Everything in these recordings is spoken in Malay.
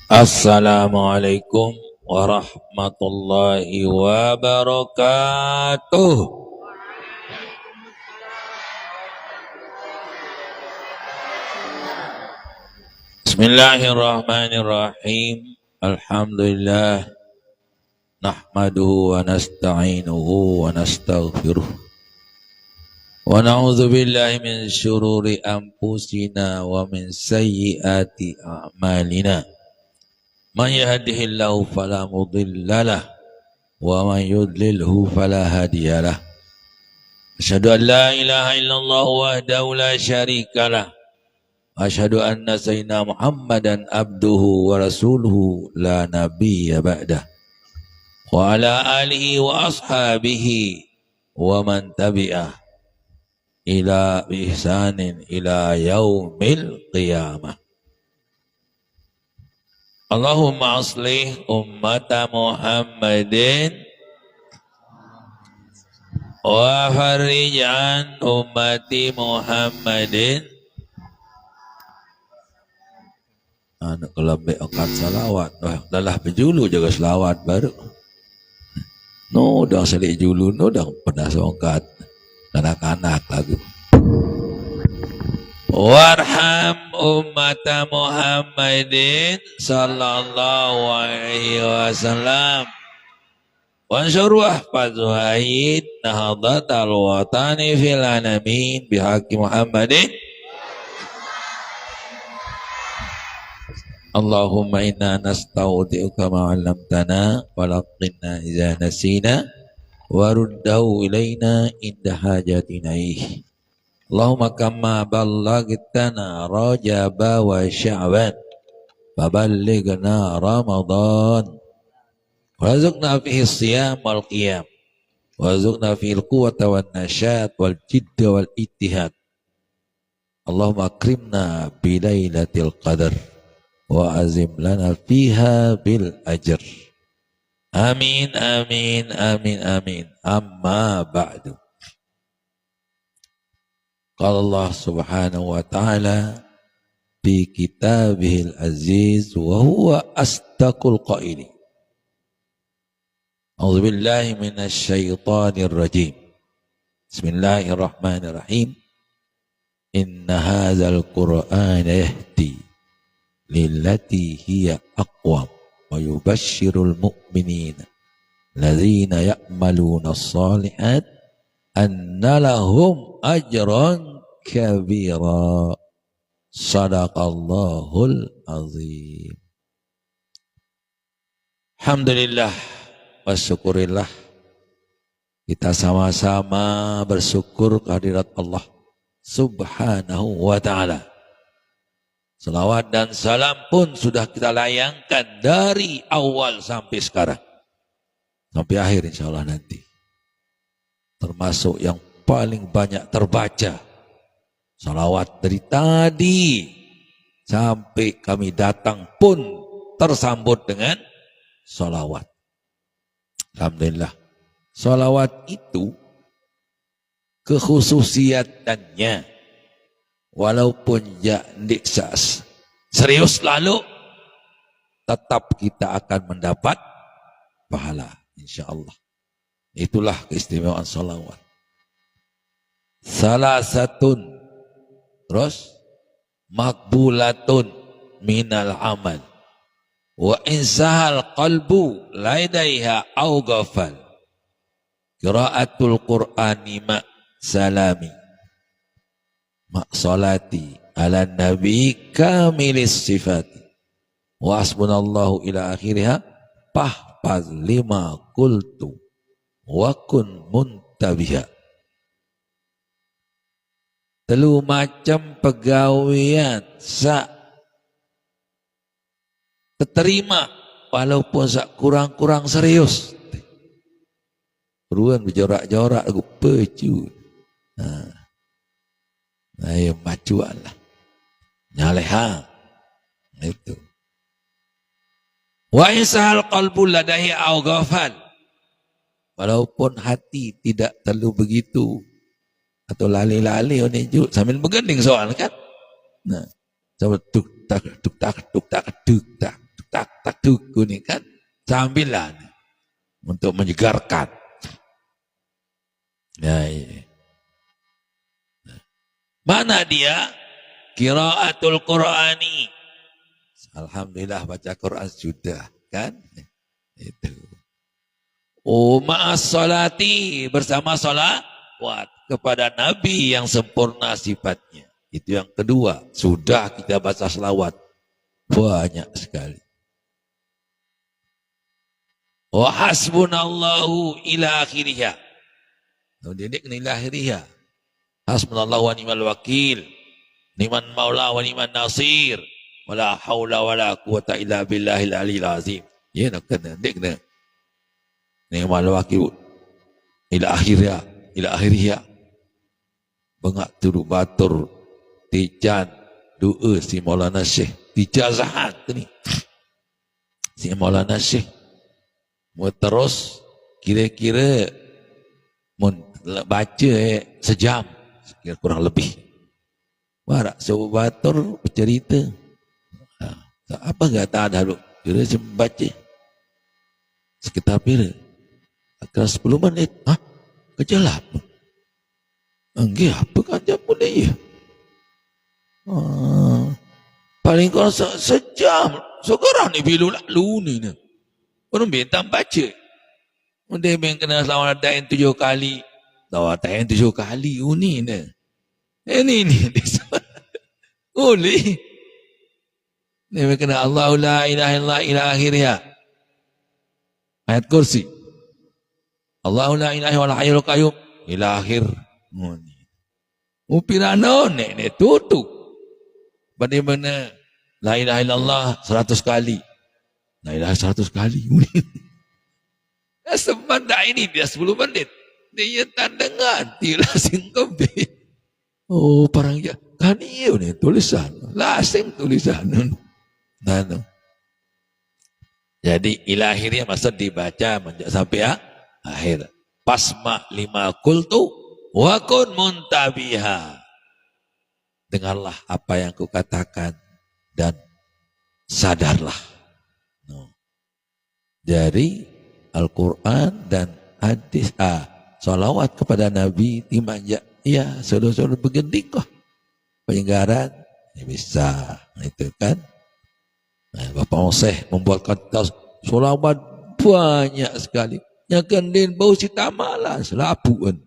Assalamualaikum warahmatullahi wabarakatuh. Bismillahirrahmanirrahim. Alhamdulillah. Nahmaduhu wa nasta'inuhu wa nastaghfiruh. Wa na'udzu billahi min syururi anfusina wa min sayyiati a'malina. Man yahdihillahu fala mudhillalah wa man yudlilhu fala hadiyalah. Asyhadu an la ilaha illallah wahdahu la syarikalah. Asyhadu anna sayyidina Muhammadan abduhu wa rasuluhu la nabiyya ba'dah. Wa ala alihi wa ashabihi wa man tabi'ah ila ihsanin ila yaumil qiyamah. Allahumma aslih ummata Muhammadin wa farij an ummati Muhammadin. Anak kelabek angkat salawat. Dalah penjulu juga selawat baru. No, dah selik julu, no dah pernah songkat. Kanak-kanak lagu. Warham ummata Muhammadin sallallahu alaihi wasallam. Wansur wahfadhu haid nahadat al-watani fil alamin bihaqi Muhammadin. Allahumma inna nasta'udi'uka ma'alamtana walaqinna iza nasina waruddahu ilayna inda hajatina ih. Allahumma kama ballagtana Rajaba wa Sya'ban faballighna Ramadan warzuqna fihi siyam wal qiyam warzuqna fihi al-quwwata wan nasyat wal jidda wal ittihad. Allahumma akrimna bi lailatul qadar wa azim lana fiha bil ajr. Amin amin amin amin. Amma ba'du. Qala Allah subhanahu wa ta'ala fi kitabihil aziz wa huwa astaqul qaili. A'udzu billahi minasy syaithanir rajim. Bismillahirrahmanirrahim. Inna hadzal qur'ana yahdi lillati hiya aqwam wa yubashshirul mu'minina alladzina ya'maluna as-shalihat anna lahum ajran kabira. Sadaqallahul azim. Alhamdulillah wa syukurillah, kita sama-sama bersyukur kehadirat Allah subhanahu wa ta'ala. Salawat dan salam pun sudah kita layangkan dari awal sampai sekarang, sampai akhir insya Allah nanti. Termasuk yang paling banyak terbaca salawat dari tadi sampai kami datang pun tersambut dengan salawat. Alhamdulillah. Salawat itu kekhususiatannya, walaupun jandik serius lalu, tetap kita akan mendapat pahala insya Allah. Itulah keistimewaan salawat. Salah satun, terus makbulatun minal amal wa insahal qalbu laidaiha au ghafal qiraatul qur'ani ma salami ma salati ala nabi kamilis sifati wa hasbunallahu ila akhiriha pahfaz lima qultu wa kun muntabiha. Telu macam pegawaian sak terima walaupun sak kurang-kurang serius. Peruan berjorak-jorak aku pecu. Ayo macuan lah. Nyaleha. Itu. Wa insahal qalbu ladahi au ghafal. Walaupun hati tidak terlalu begitu atau lali-lali sambil bergending soal kan. Nah, coba tuk tak tuk tak tuk tak tuk tak tuk tak. tuku nih kan sambilan untuk menyegarkan. Ya, iya. Mana dia? Qiraatul Qur'ani. Alhamdulillah baca Quran sudah kan? Itu. Oh, ma'as salati bersama salawat kepada Nabi yang sempurna sifatnya. Itu yang kedua. Sudah kita baca salawat. Banyak sekali. Wa hasbunallahu ila akhirihah. Didik ila akhirihah. Hasbunallahu wa ni'mal wakil. Niman maula wa niman nasir. Wala haula wala quwata illa billahil aliyil azim. Ya nak kena dik kena. Ni'mal wakil ila akhirihah, ila akhirihah. Bengak turut batur tijan doa si Maulana Syekh dijazahat ni. Si Maulana Syekh mau terus kira-kira baca sejam kira kurang lebih. Warak sebatur bercerita. Apa kata ada lu? Kira baca sekitar bila? Akan 10 menit. Hah? Kejelap. Enggak apa kan dia boleh ya? Paling kurang sejam. Sekarang ni bila lalu ni. Orang bintang baca. Dia yang kena selawat dain 7 kali. Selawat dain 7 kali. Ini ni. Ini. Boleh. Dia yang kena Allahu la ilaha illallah ila akhirnya. Ayat kursi. Allahu la ilaha wal hayyul qayyum ila akhir. Upirano nek tutup. Bagaimana la ilaha illallah 100 kali. La ilaha 100 kali. Sebentar ini dia 10 menit. Dia tandangan tidak singkobe. Oh, parang ya. Kan iyo ni tulisan. Lasing tulisan. Nah. Jadi ilahirnya maksud dibaca sampai akhir. Pasma lima kultu wa kun muntabiha. Dengarlah apa yang kukatakan dan sadarlah. No. Dari Al-Quran dan hadis. Salawat kepada Nabi dimanja. Ya, saudara-saudara bergending kok. Penyegaran ya bisa. Itu kan. Nah, Bapak Oseh membuatkan salawat banyak sekali. Yang kendin bau si tamalah selapuan.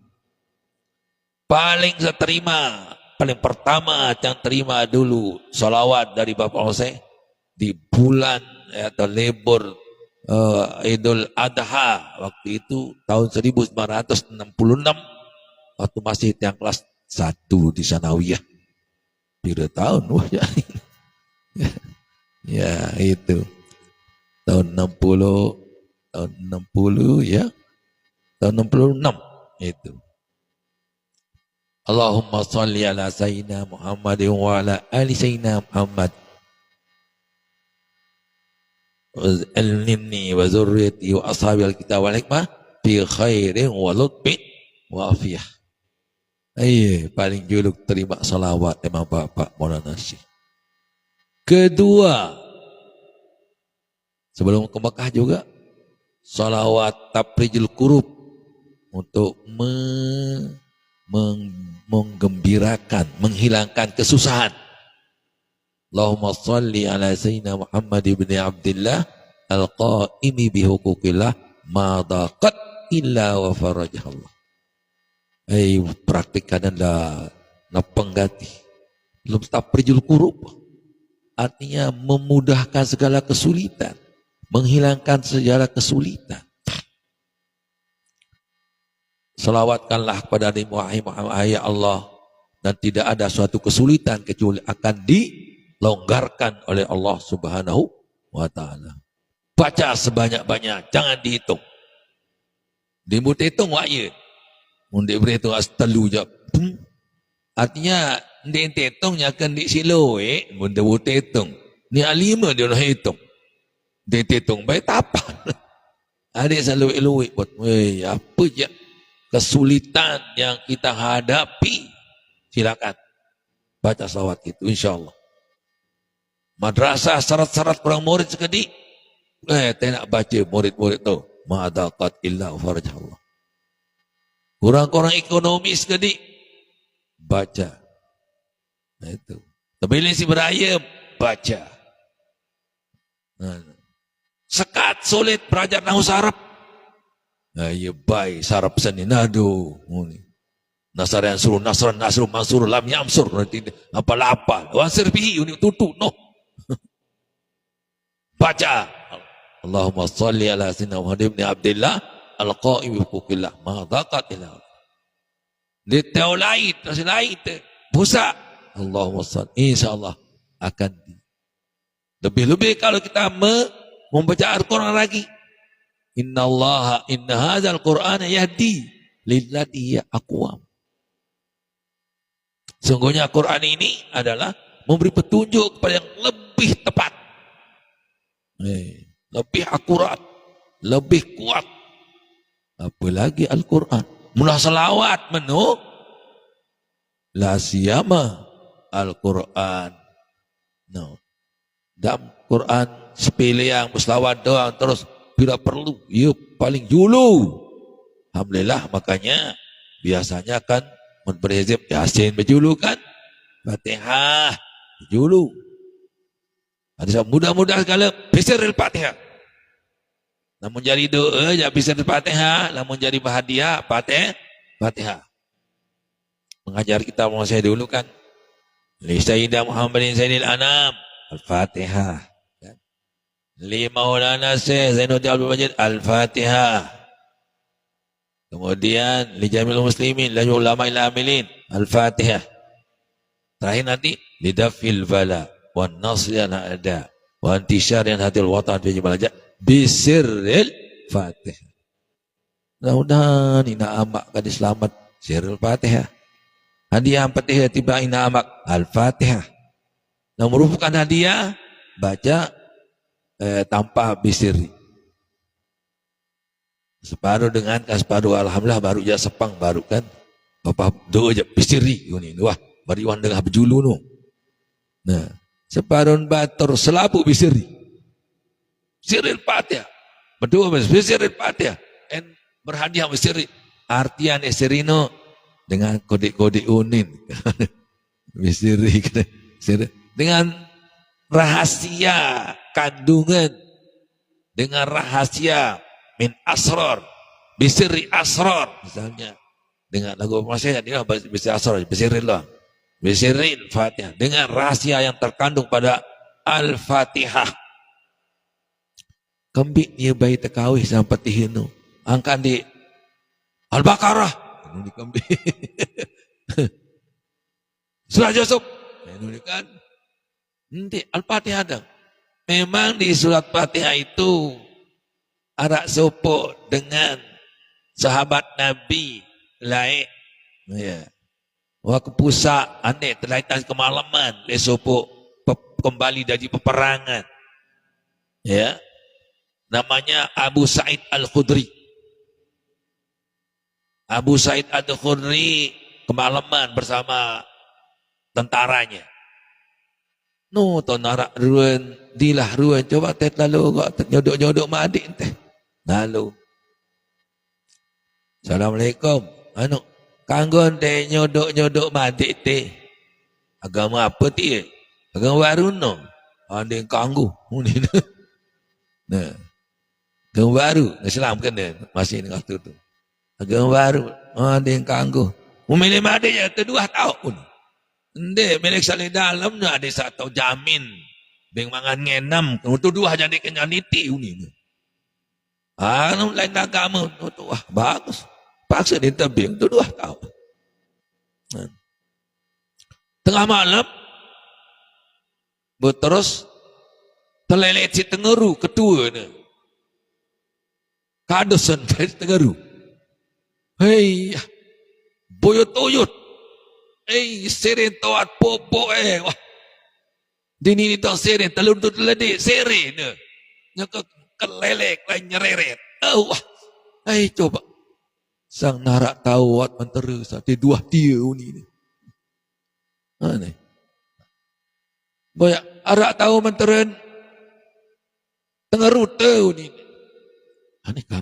Paling saya terima, paling pertama yang terima dulu salawat dari Bapak Oseh di bulan atau libur Idul Adha waktu itu tahun 1966 waktu masih yang kelas 1 di Sanawiyah. 3 tahun wah ya. Ya itu tahun 60 ya. Tahun 66 itu. Allahumma salli ala sayyidina Muhammad wa ala ali sayyidina Muhammad. Al-nimni wa zurriyati wa ashabi al-kitab wal hikmah bi khairin wa lutfin wa afiyah. Paling juluk terima salawat Imam Bapak Maulana Syekh. Kedua, sebelum ke Mekah juga salawat tafrijul kurub untuk menggembirakan, menghilangkan kesusahan. Allahumma salli ala sayyidina Muhammad ibn Abdullah al-qaimi bihuquqillah ma daqat illa wa farajahallah. Praktikkan anda penggati. Belum tafrijul kurub. Artinya memudahkan segala kesulitan. Menghilangkan segala kesulitan. Salawatkanlah kepada Nabi Muhammad ya Allah. Dan tidak ada suatu kesulitan kecuali akan dilonggarkan oleh Allah Subhanahu wa ta'ala. Baca sebanyak-banyak, jangan dihitung. Dimut hitung wa'ya. Untuk berhitung telu je. Artinya, dia hitungnya akan disilo. Untuk hitung. Ni alima dia nak hitung. Dia hitung, baik tapan. Adik selalu elok buat, apa je kesulitan yang kita hadapi. Silakan. Baca salawat itu, insyaAllah. Madrasah syarat-syarat kurang murid sekedik. Tak nak baca murid-murid tu. Ma'adaqat illa farjah Allah. Kurang-kurang ekonomi sekali. Baca. Itu. Terpilih si beraya. Baca. Sekat sulit belajar nahwu saraf. Ya baik saraf seni nado. Nasar yang suruh nasran nasru mansur lam yamsur nanti apa-apa. Wasir bihi ini tutu no. Baca. Allahumma salli ala sayyidina Muhammad ibn Abdullah al-qa'im bi huquqillah ma dhaqat ila. Di tahu lain, nasi lain busa. Allahumma salli insyaallah akan lebih-lebih kalau kita membaca Al-Quran lagi. Inna hadzal Qur'ana yahdi lillati hiya aqwam. Sungguhnya Quran ini adalah memberi petunjuk kepada yang lebih tepat. Lebih akurat, lebih kuat. Apalagi Al-Quran. Mulah salawat menu. La siyama Al-Quran. No. Dalam Quran sepele yang berselawat doang terus bila perlu. Ya paling dulu. Alhamdulillah makanya biasanya kan berhizib Yasin berjulu kan. Fatihah berjulu. Ada mudah-mudah sekali bisir al-Fatihah. Namun jadi doa ya bisir al-Fatihah, namun jadi bahagia Fatihah. Mengajar kita saya dulu kan. Li Sayyidah Muhammadin Sayyidil Anam Al-Fatihah. Li Maulana Syekh Zainuddin Abdul Majid Al-Fatihah. Kemudian li Jamil Muslimin la ulama ila amilin Al-Fatihah. Terakhir nanti lidafil bala wan nasri ana ada wa intishar yang hadil watan fi balaja bisirril Fatihah. Mudah-mudahan ina amak kan selamat sirril Fatihah. Hadiah Fatihah tiba ina amak Al-Fatihah. Nah merupakan hadiah baca tanpa bisiri. Separuh dengan separuh alhamdulillah baru ya sepang baru kan. Bapak doa aja bisiri ini. Wah, bari wan dengar berjulu nu. Nah, separuh batur selabu bisiri. Siril Fatihah. Berdua bisiril Fatihah. En berhadiah bisiri. Artian esirino dengan kode-kode unin. Bisiri dengan rahasia kandungan, dengan rahasia min asrar, bisiri asrar misalnya. Dengan lagu masyarakat dia bisiri asrar, bisiril Fatihah dengan rahasia yang terkandung pada Al-Fatihah. Kembik dia bayi terkawih sampai tihinu. Angkat di Al-Baqarah. Ini kembik. Surah Yusuf. Ini kan. Nanti Al-Fatihah ada. Memang di surat Fatihah itu arak sopo dengan sahabat Nabi lain. Ya. Waktu pusak aneh terlaitan kemalaman. Le sopo kembali dari peperangan. Ya. Namanya Abu Sa'id Al-Khudri. Abu Sa'id Al-Khudri kemalaman bersama tentaranya. No, to narak ruan, dilah ruan. Coba teh lalu nyodok-nyodok mak adik teh. Lalu. Assalamualaikum. Kanggon teh nyodok-nyodok mak adik teh. Agama apa teh? Agama baru no. Ada yang kanggu. Nah. Agama baru. Islam kan dia. Masih dengan tu. Agama baru. Ada yang kanggu. Memilih mak adik ya. Itu 2 tahun. Hindi, milik salih dalam na ada satu jamin. Beng mangan ngenam. Itu 2 jadi kenyaniti ini. Lain agama. Wah, bagus. Paksa dia tebing. Itu 2 tahun. Tengah malam. Terus. Terlelet si tengeru. Kedua ni. Kadosan dari tengeru. Hei. Boyot-oyot. Seren toat popo wah. Dini ni tau seren telur-telur ledik seren ne. Nyaka kelelek lain nyereret. Wah. Coba. Sang narak tawat mentera sate 2 dia ni. Aneh. Banyak arak tahu mentera tengah rute ni. Aneh kan?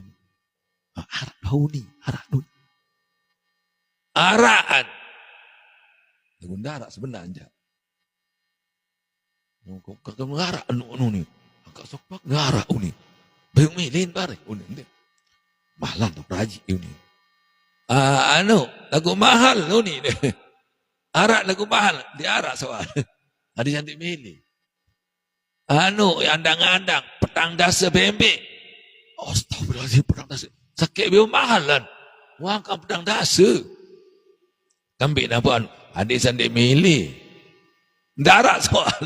Arak dah ni, arak ni. Arakan. Gunda arak sebenarnya. Kau ngarak anu ni. Agak sopak ngarak ni. Bayang milin bare ni. Mahal tu raji ni. Lagu mahal ni. Arak lagu mahal, diarak soal. Ada cantik milih. Andang-andang, petang dasa bembek. Astagfirullahaladzim, petang dasa. Sakit biar mahal kan. Wang kan petang dasa. Kambik nampak adik sandik milih. Darat soal.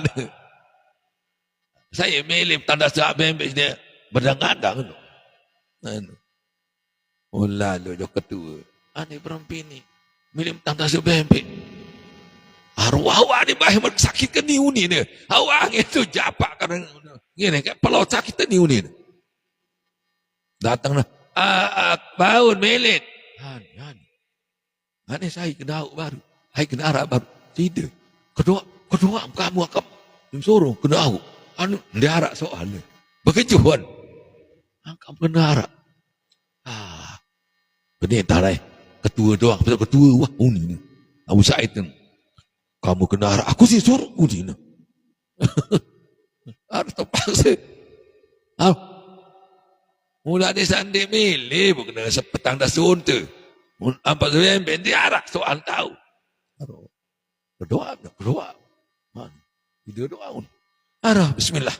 Saya milih petang dasa bembek dia. Berdang-andang. Oh lalu jauh ketua. Adik perempuan ni. Milih petang dasa bembek. Arwah ni bahaya sakit ke ni uni ni. Awak itu japak kan ngene kat pelau sakit ni uni. Datanglah. Baun melit. Ani saya kena baru. Saya kena arak baru. Tidak. Kedua kamu akan suruh kena aku. Dia arak soal ni. Bekejuan. Angkat kena arak. Pendeta lah. Ketua doang. Ketua wah uni ni. Abu Said tu. Kamu kena arak. Aku sih suruh aku ni. Harus terpaksa. Mula dia sandi milih. Bukan sepetang dah sunta. Apa tu yang dia arak soal tahu. Berdoa. Dia doa. Arah bismillah.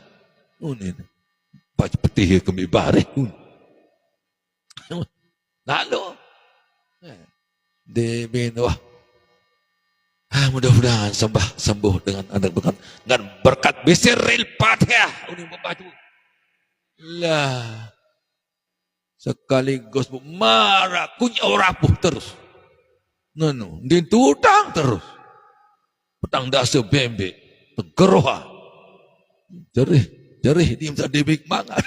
Baca petih kami barih. Lalu. Dia bin wah. Mudah-mudahan sembuh dengan berkat bisiril Fatihah. Ini membaca. Lah. Sekaligus marah kunyau rapuh terus. Dia tutang terus. Petang dasa bembek. Tegeroha. Jerih dia bisa dibik mangan.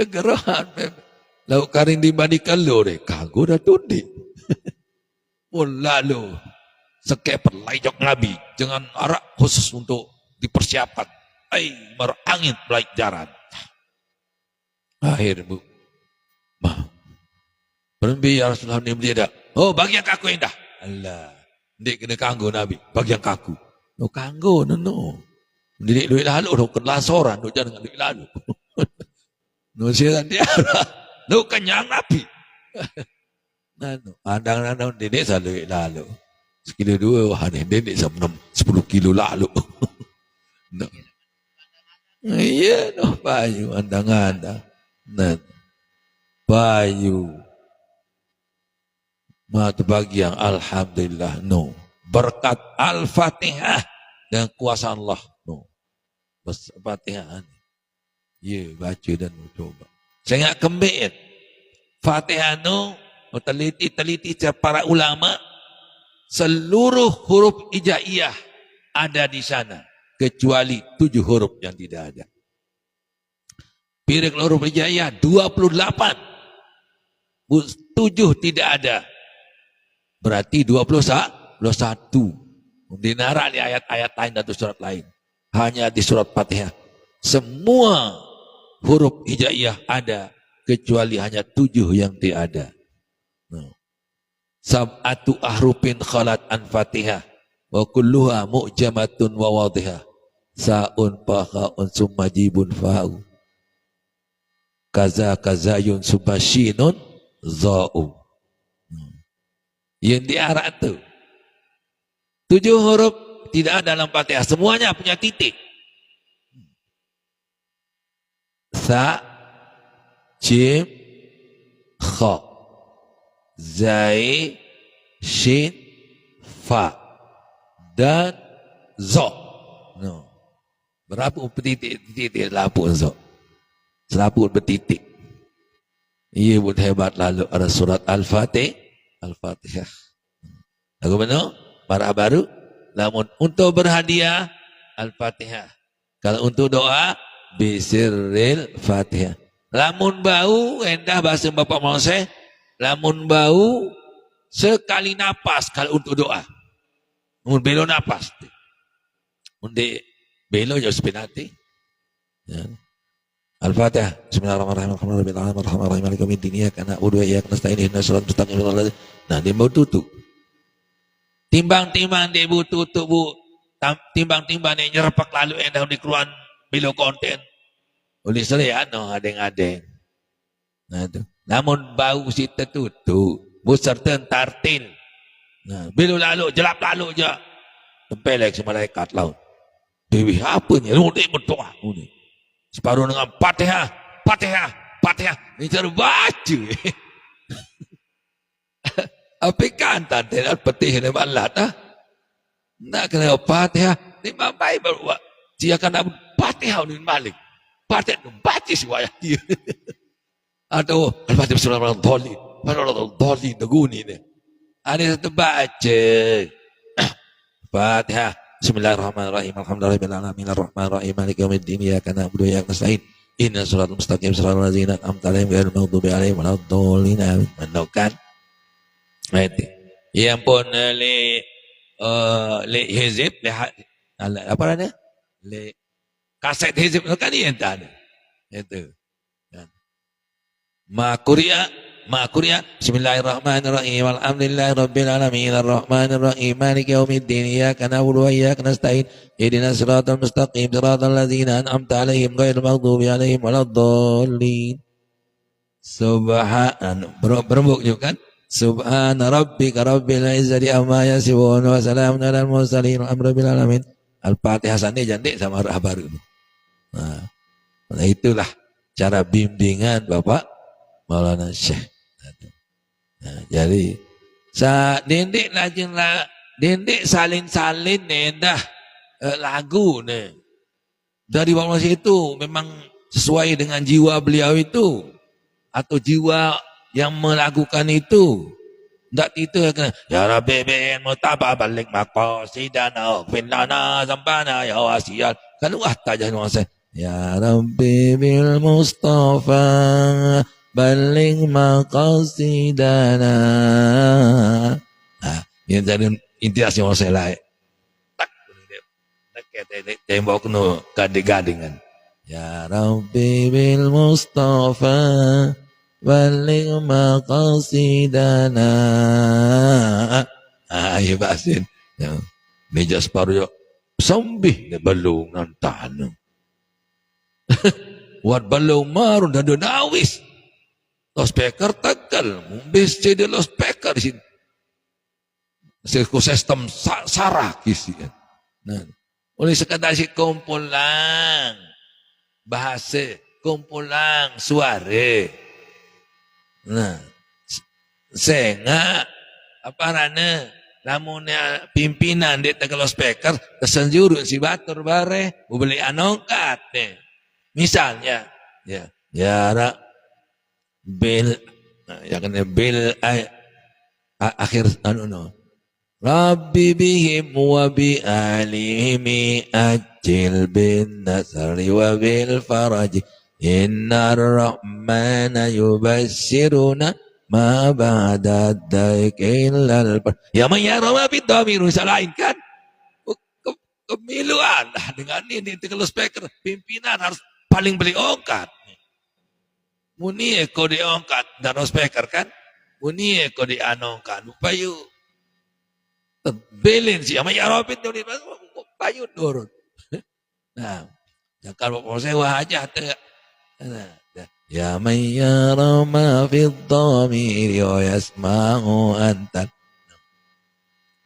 Tegerohan bembek. Lauk karing dibandingkan lo deh. Kagak dah tundik. Lalu sekeper layok Nabi jangan arak khusus untuk dipersiapkan merangin pelajaran akhir bu berhenti ya Rasulullah ni tidak bagi yang kaku indah Allah dia kena kanggo Nabi bagi yang kaku kanggo didik duit lalu kena soran jangan dengan duit lalu siaran dia kenyang Nabi Andang-andang dedek selalu lalu. Sekilo dua, wah dedek sama 10 kilo lalu. Iya, payu andang-andang. Payu. Mata bagi yang alhamdulillah, berkat Al-Fatihah dan kuasa Allah, Al-Fatihah. Ya, baca dan coba. Saya ingat kembali. Fatihah teliti para ulama seluruh huruf hijaiyah ada di sana kecuali 7 huruf yang tidak ada. Pirik huruf hijaiyah 28. 7 tidak ada. Berarti 21. Dinarak di ayat-ayat lain atau surat lain. Hanya di surat Fatihah. Semua huruf hijaiyah ada kecuali hanya 7 yang tidak ada. Sab'atu ahrufin khalat an Fatihah wa kulluha mu'jamatun wa wadihah sa'un pakha'un summa jibun fa'u kaza-kazayun summa shinun za'u. Yang diarah itu 7 huruf tidak ada dalam Fatihah, semuanya punya titik. Sa, jim, kha, zai, shin, fa, dan zo. Berapa titik lapuk zo? Selaput bertitik. Ia pun hebat lalu ada surat Al-Fatihah. Lagu mana? Para baru. Namun untuk berhadiah Al-Fatihah. Kalau untuk doa bisirril Fatihah. Lamun bau endah bahasa Bapak Mose. Lamun bau sekali napas kalau untuk doa. Mun belo napas. Mun de belo jauh sepenati. Ya. Al-Fatihah. Bismillahirrahmanirrahim. Alhamdulillahirrahmanirrahim. Maliki yaumiddin. Iyyaka na'budu wa iyyaka nasta'in. Ihdinas siratal mustaqim. Nah, dia mau tutup. Timbang-timbang dia bu tutup bu. Timbang-timbang dia nyerpak lalu yang dah dikeluaran bilo konten. Oleh saya adeng-adeng. Nah tu. Namun bau si tertutup. Bu serta tartil. Nah, bila lalu jelap lalu je. Tempelek si malaikat laut. Dewi apa ni? Rudik berdoa. Separuh dengan Fatihah, Fatihah, Fatihah. Ini cara baca. Apa kan tadi nak petih ni balat ah? Nak kena Fatihah. Ni mampai baru buat. Dia akan nak Fatihah ni balik. Fatihah tu baca suaya dia. Aduh, Al-Fatihah Bismillahirrahmanirrahim. Bismillahirrahmanirrahim. Neguni ni. Ada satu baca. Fatihah. Bismillahirrahmanirrahim. Alhamdulillahirabbil arrahmanirrahim. Maliki yaumiddin. Iyyaka na'budu wa iyyaka nasta'in. Ihdinas siratal mustaqim. Siratal ladzina an'amta 'alaihim ghairil maghdubi 'alaihim waladdallin. Menukan. Itu. Yang pun le hizib apa namanya? Le kaset hizib kan dia entah ada. Itu. Ma Quria Bismillahirrahmanirrahim Alhamdulillahirabbil alamin arrahmanirrahim maliki yaumiddin iyyaka na'budu wa iyyaka nasta'in ihdinas siratal mustaqim siratal ladzina an'amta 'alaihim ghairil maghdubi 'alaihim waladdallin. Berembuk juga kan? Subhana rabbika rabbil izzati amma yasifun wa salamun 'alal mursalin walhamdulillahi alamin. Al-Fatihah sana jandik sama arah baru. Nah, itulah cara bimbingan Bapak Maulana Syekh. Nah, jadi dendik lajeng lah, dendik salin-salin dah lagu ni. Dari Maulana Syekh itu memang sesuai dengan jiwa beliau itu atau jiwa yang melakukan itu. Tak itu kena ya Rabbi bin mutabah balik maqasidana finnana zambana ya wasial. Kalau tajah nuansa ya Rabbi bil Mustafa balik maqasidana. Yang jadi intiasi orang saya lain. Tak tembok nu gading-gadingan. Ya Rabbi bil Mustafa balik maqasidana. Ya basin. Meja separuh sambih ni balung nantan. Wat balung marun dan nawis. Los speaker tegal, mumbis jadi los speaker di sini. Ekosistem sarah kisi. Nah, oleh sekadar si kumpulan bahasa, kumpulan suara. Nah, sehingga apa rana, namun pimpinan dia tegal los speaker kesenjurut si batur bare, beli anongkat deh. Misalnya, ya bil ya kena bil akhir Rabbi bihim wa bi alihim ajil bin nasri wa bil faraj innar rahmana yubassiruna ma ba'da daikilal ya mayarama bidamiru salain kan kemiluan dengan ini kalau speaker pimpinan harus paling beli ongkat. Muni eko diangkat dan speaker kan, muni eko dianongkan, payu balance ya, ya Robin tu payu turun. Nah, kalau proses wajah tu, ya mayyara ma fi dhamir wa yasma'u antan.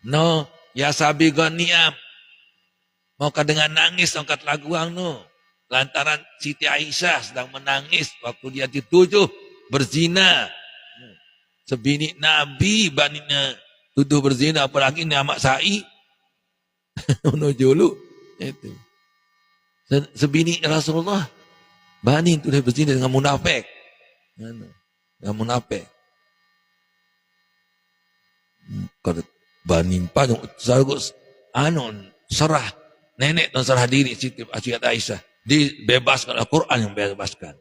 No, ya sabi ganiam. Mau dengan nangis angkat lagu ang no. Lantaran Siti Aisyah sedang menangis waktu dia dituduh berzina. Sebini Nabi banina tuduh berzina, apalagi ni Ahmad Sa'i. Menujulu. Itu. Sebini Rasulullah bani tuduh berzina dengan munafik. Dengan munafik. Kalau bani panjang serah nenek dan serah diri Siti Aisyah. Dibebaskan Al-Quran yang bebaskan.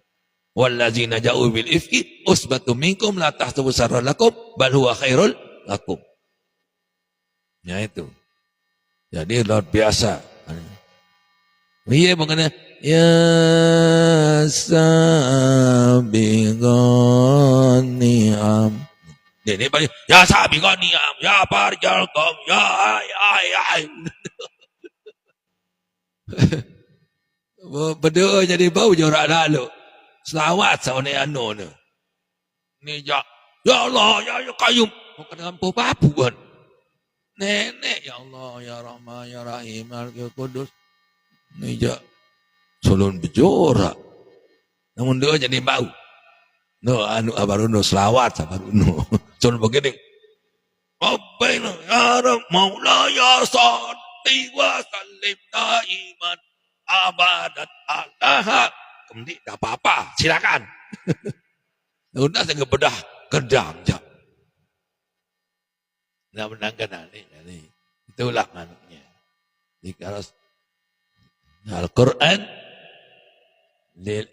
Wallazina ja'u bil ifki usbatum minkum la tahsabu sarran lakum bal huwa khairul lakum. Ya itu. Jadi luar biasa. Iya mengenai ya sabiqan ni'am. Dia ni banyak, ya sabiqan ni'am, ya parjal qam, ya ay. Berdoa jadi bau jorak lalu. Selawat sama ni anu ni. Ni ya Allah, ya Qayyum. Bukan ngampun papu kan. Nenek ya Allah, ya Rahman, ya Rahim, ya Qudus. Ni ya solon berjorak. Namun dia jadi bau. No anu abaruno selawat abaruno. Solon begini. Rabbana ya Rabb Maula ya Sadi wa sallim daiman abadat Allah. Kemudian tak apa-apa, silakan. Udah saya bedah kedam je. Nak menangkan ni. Itulah anaknya. Jika Al-Quran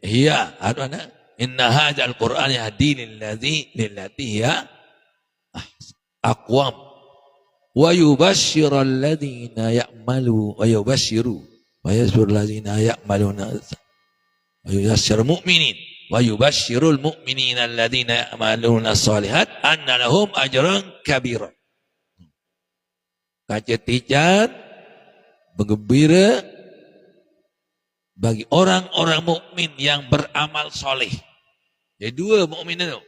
hiya ana inna hadzal Qur'an yahdi lillati hiya aqwam wa yubashshiru alladhina ya'malu wa yubashshiru alladhina ya'maluna wa yuyassirul mu'minin wa yubashshirul mu'minina alladhina ya'maluna shalihat anna lahum ajran kabira. Kacetican bergembira bagi orang-orang mukmin yang beramal soleh. Jadi dua mukmin itu.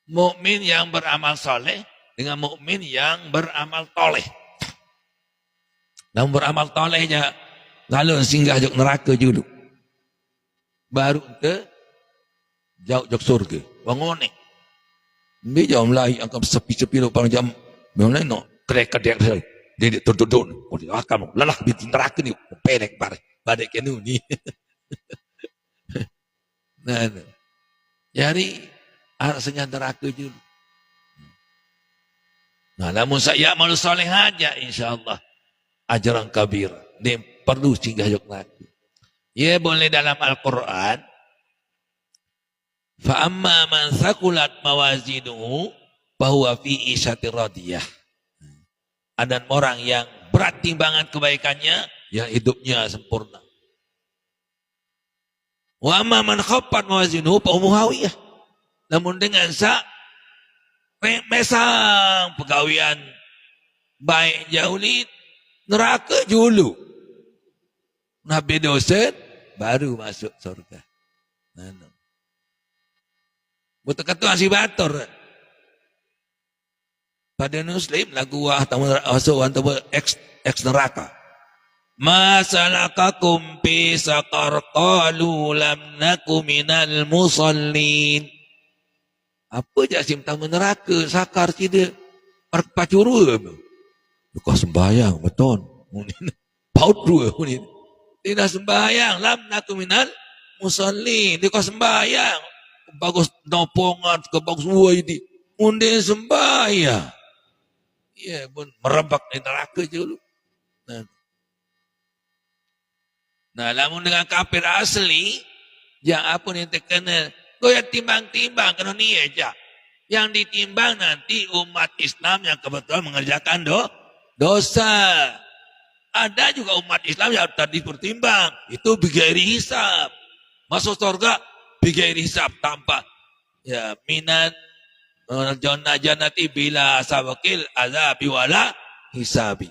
Mukmin yang beramal soleh dengan mukmin yang beramal toleh. Namun beramal tolehnya lalu singgah jok neraka dulu. Baru ke jauh jok surga. Bangun ni. Ini jauh mulai angkat sepi-sepi lupa jam. Memang no kedek-kedek saya. Dia terduduk. Oh dia akan lelah di neraka ni. Pendek barang. Badai kenu ni. Nah. Jadi rasanya neraka dulu. Nah, namun saya malu soleh aja insyaAllah. Ajaran kabir. Dia perlu singgah jok neraka. Ya boleh dalam Al-Quran. Fa'amma man sakulat mawazinuhu bahwa fi isyati radiyah. Ada orang yang berat timbangan kebaikannya, yang hidupnya sempurna. Wa amma man khaffat mawazinuhu fa muhawiyah. Namun dengan mesang pegawaian baik jaulit neraka dulu. Nabi dosen baru masuk surga. Betul kata si bator. Pada Muslim lagu wah masuk antara ex neraka. Masalakakum fi saqar qalu lam naku minal musallin. Apa je asim tamu neraka sakar tidak pacuru. Kau sembahyang betul. Paut dua ni. Tidak sembahyang lam naku minal musallin. Dia kau sembahyang. Bagus nopongan ke bagus dua ini. Munde sembahyang. Ya pun merebak di neraka je dulu. Nah, lamun dengan kafir asli, yang apa yang terkena, kau yang timbang-timbang kena ni aja. Yang ditimbang nanti umat Islam yang kebetulan mengerjakan dosa. Ada juga umat Islam yang tadi bertimbang, itu bigairi hisab. Masuk surga bigairi hisab tanpa ya minat jannati bila sabakil azabi wala hisabi.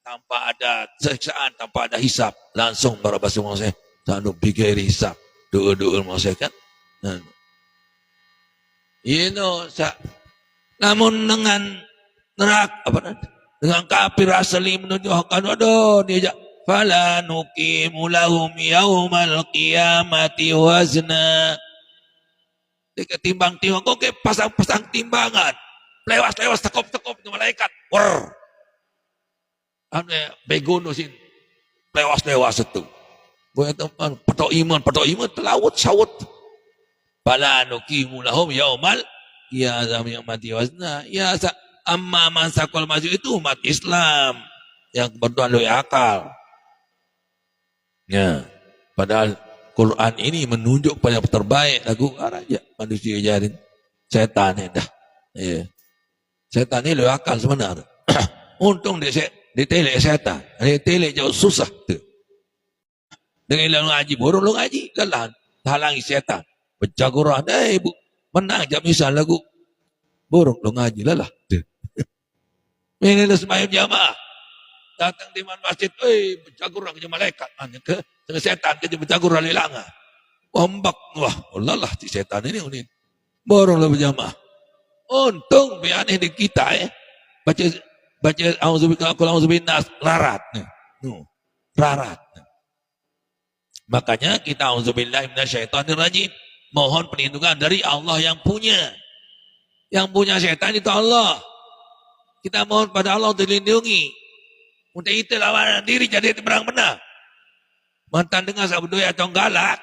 Tanpa ada siksaan, tanpa ada hisab. Langsung barabas manusia. Tanpa pikir hisab. Doa-doa manusia kan. Namun dengan neraka, dengan kafir asli menunjukkan, aduh, dia aja. Fala nuqimu lahum yaumal qiyamati wazna. Dia ketimbang-timbang. Kok kayak pasang-pasang timbangan. Lewas-lewas tekop-tekop dengan malaikat. Wrrr. Begono sini lewas-lewas itu. Boleh teman patok iman telawut sawut. Bala nuqimu lahum yaumal ya zamiyamati wazna. Ya amma man sakal maju itu umat Islam yang kebetulan lebih akal. Ya, padahal Quran ini menunjuk pada yang terbaik lagu raja manusia jarin setan ni dah. Ya. Setan ni lebih akal sebenarnya. Untung dia telek setan. Dia telek jauh susah tu. Dengan ngaji, burung lu ngaji, lelah, halangi setan. Pecah Quran, bu, menang jam misal lagu. Burung lu ngaji, lelah. Ini lu semayam jamaah. Datang di masjid, pecah Quran ke malaikat. Ke setan, ke pecah Quran lilanga. Ombak, wah, lelah si setan ini. Burung lu berjamaah. Untung aneh di kita baca auzubillahi larat. Larat. Makanya kita auzubillahi minasyaitonirrajim. Mohon perlindungan dari Allah yang punya. Yang punya setan itu Allah. Kita mohon pada Allah untuk dilindungi. Untuk itu lawan diri jadi berang benar. Mantan dengar sahabat doa atau galak.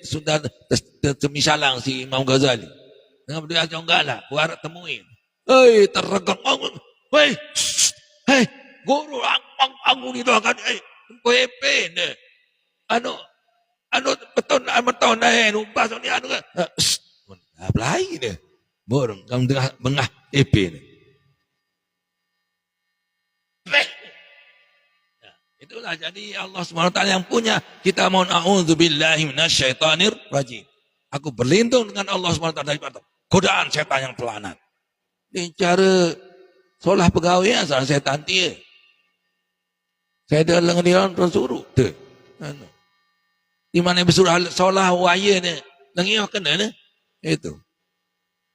Sudah misalang si Imam Ghazali. Dengan berdoa atau galak. Kuarat temuin. Terregang bangun. Hei, guru anggung itu akan. Pepe ne. Anu betul numpas ni anu kan. Belai ne. Borong kamu tengah bengah pepe ne. Itulah jadi Allah SWT yang punya. Kita mohon a'udzubillahi minasyaitonirrajim. Aku berlindung dengan Allah SWT daripada godaan setan yang pelanan. Ini cara solah pegawai asal setan dia. Saya dah lengan dia orang suruh tu. Di mana bersurah solah waya ni, lengi kena ni. Itu.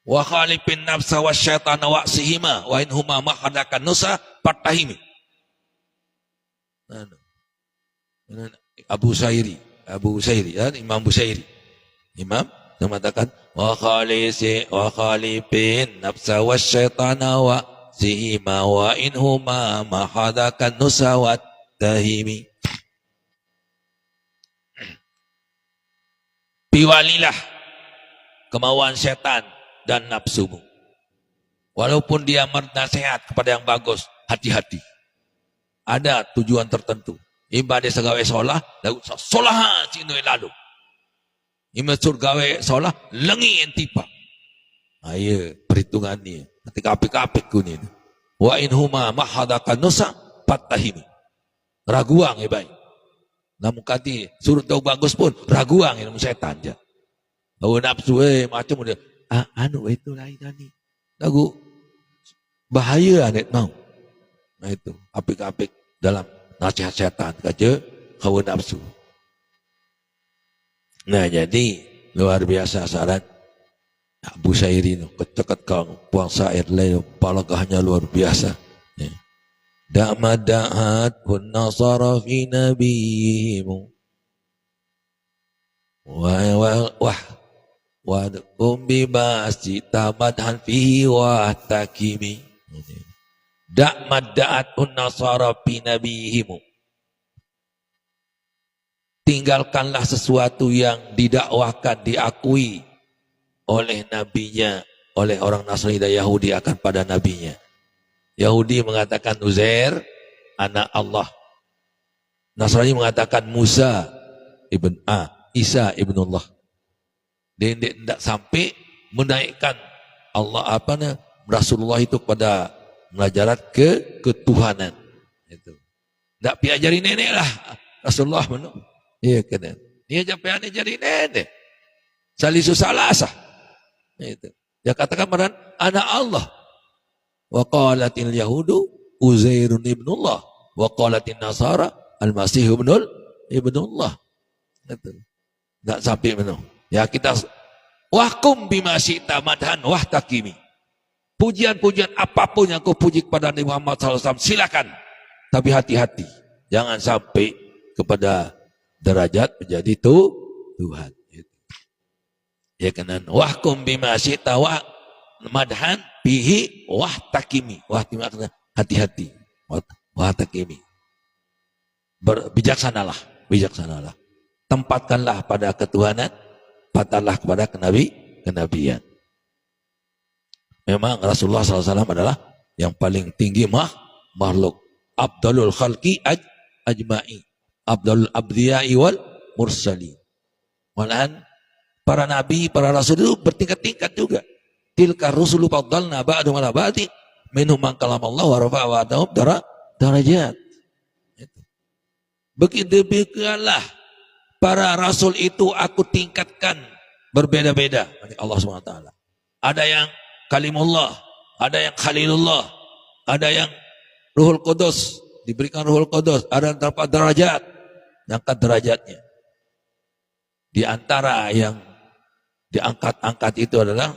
Wa khalifin nafsa wa syaitana wa sihima wa in huma mahadakan nusa patahimi. Abu Sairi ya, Imam Busairi. Imam mengatakan wa khalifin nafsa wa syaitana wa sihima wa in huma mahadakan nusa wa tahimi. Piwalilah kemauan setan dan nafsumu. Walaupun dia bernasihat kepada yang bagus, hati-hati. Ada tujuan tertentu. Ibadah segawe solah, lalu solah cino lalu. Ima surgawe solah, lengi entipa. Ayo perhitungan ni. Nanti kapik-kapik kuning. Wa in huma mahadakan nusa patahimi. Raguang baik. Namun kati suruh tahu bagus pun raguang ilmu setan je. Bawa nafsu macam dia. Anu itu lain tadi. Lagu bahaya anet mau. Nah itu apik-apik dalam nasihat setan kaje hawa nafsu. Nah jadi luar biasa saran Abu Sairi itu kecekat kau puang sair lain palagahnya luar biasa. Da'madahat pun nasara fi nabiyimu wa kumbi basi tamadhan fihi wa takimi. Da'madahat pun nasara fi nabiyimu. Tinggalkanlah sesuatu yang didakwahkan, diakui oleh nabinya, oleh orang Nasrani dan Yahudi akan pada nabinya. Yahudi mengatakan Uzair anak Allah. Nasrani mengatakan Isa ibnullah. Dia tidak sampai menaikkan Allah Rasulullah itu kepada melajarat ketuhanan. Itu. Tidak piajari nenek lah Rasulullah menurut. Iya kan. Dia sampai jadi nenek. Salisu salasah. Itu. Dia katakan beran anak Allah. Wa qalatil yahudu Uzairun ibnullah wa qalatin nasara al-masih ibnullah. Itu. Enggak sampai benar. Ya kita wahkum bima syi'ta madhan wahtakimi. Pujian-pujian apapun yang kau puji kepada Nabi Muhammad SAW silakan. Tapi hati-hati. Jangan sampai kepada derajat menjadi Tuhan. Ya kanan wahkum bima syi'ta madhan bihi wahtakimi. Wahtakimi hati-hati. Wahtakimi. Bijaksanalah. Tempatkanlah pada ketuhanan, patahlah kepada kenabian. Memang Rasulullah SAW adalah yang paling tinggi makhluk. Abdalul khalqi ajma'i. Abdalul abdiyai wal mursali. Malahan para nabi, para rasul itu bertingkat-tingkat juga. Tilka rusulu faddalna ba'dhum ala ba'din minhum man kalamallahu wa rafa'a ba'dahum darajat. Begitu demikianlah para rasul itu aku tingkatkan berbeda-beda. Allah SWT. Ada yang kalimullah, ada yang khalilullah, ada yang Ruhul Qudus, diberikan Ruhul Qudus, ada yang terdapat derajat, angkat derajatnya. Di antara yang diangkat-angkat itu adalah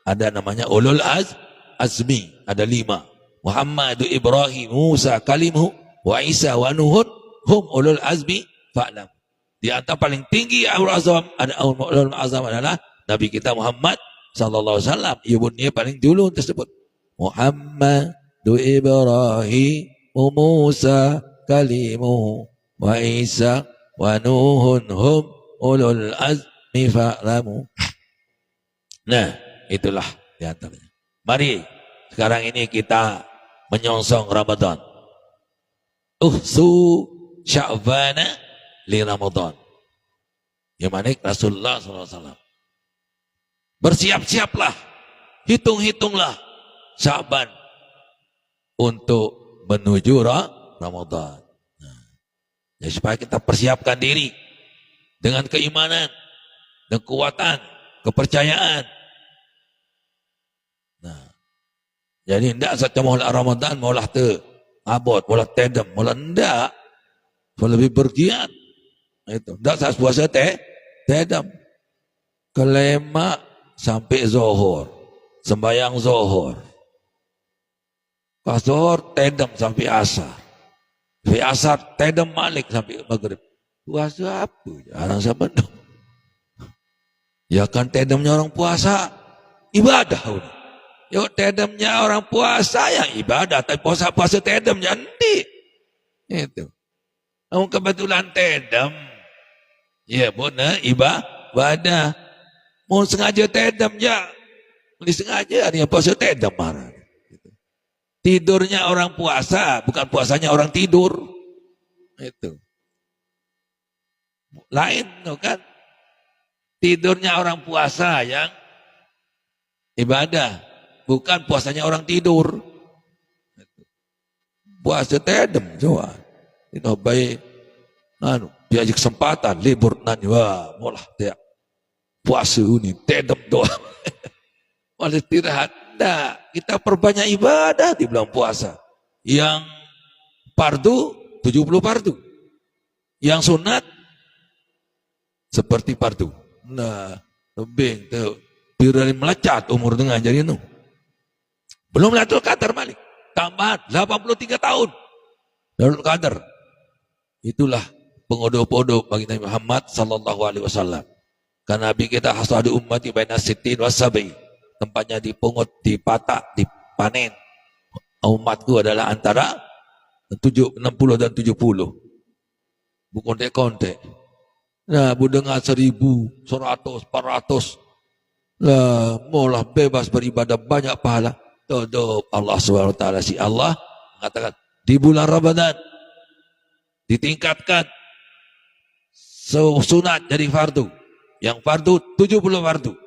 ada namanya ulul azmi, ada 5. Muhammad, Ibrahim, Musa, Kalimhu, wa Isa, wa Nuhun, hum ulul azmi fa'lam. Di antara paling tinggi ulul azam adalah Nabi kita Muhammad sallallahu alaihi wasallam. Ibunnya paling dulu tersebut. Muhammad, Ibrahim, Musa, Kalimhu, wa Isa, wa Nuhun, hum ulul azmi fa'lamu. Nah, itulah di antaranya. Mari sekarang ini kita menyongsong Ramadan. Uhsu Sya'bana li Ramadan. Yang mana Rasulullah SAW. Bersiap-siaplah, hitung-hitunglah Sya'ban untuk menuju Ramadan. Nah, ya supaya kita persiapkan diri dengan keimanan, dan kekuatan, kepercayaan. Nah, jadi tidak saja maulah Ramadan, maulah abot, maulah tedem, maulah tidak, lebih bergiat. Itu, tidak saat puasa tedem, kelema sampai zuhur, sembahyang zuhur, pas zuhur tedem sampai asar, sampai asar tedem balik sampai maghrib. Puasa apa? Jarang siapa dong. Ya kan tedemnya orang puasa ibadah. Yuk tedemnya orang puasa yang ibadah, tapi puasa tedemnya nanti. Itu. Kamu kebetulan tedem. Ya benar ibadah. Mau sengaja tedem ya. Disengaja dia puasa tedem marah. Tidurnya orang puasa, bukan puasanya orang tidur. Itu. Lain tuh kan. Tidurnya orang puasa yang ibadah, bukan puasanya orang tidur. Puasa tedem coba. Itu baik. Biar kesempatan libur nanya, wah, molah dia puasa ini tedem doa. Oleh istirahat. Nah, kita perbanyak ibadah di bulan puasa. Yang fardu 70 fardu. Yang sunat seperti fardu. Nah, lebih tuh biar melecat umur dengan jadi nu. Belum Lailatul Qadar balik. Tambahan 83 tahun. Lailatul Qadar. Itulah pengodok-podok bagi Nabi Muhammad sallallahu alaihi wasallam. Karena Nabi kita hasadu ummati baina sittin wasabi. Tempatnya dipungut, dipatak, dipanen. Umatku adalah antara 60 dan 70. Bukan kontek-kontek. Nah, budengar 1000, 100, 400. Lah, maulah bebas beribadah banyak pahala. Tuh, Allah SWT si Allah mengatakan di bulan Ramadan ditingkatkan sunat jadi fardu. Yang fardu 70 fardu.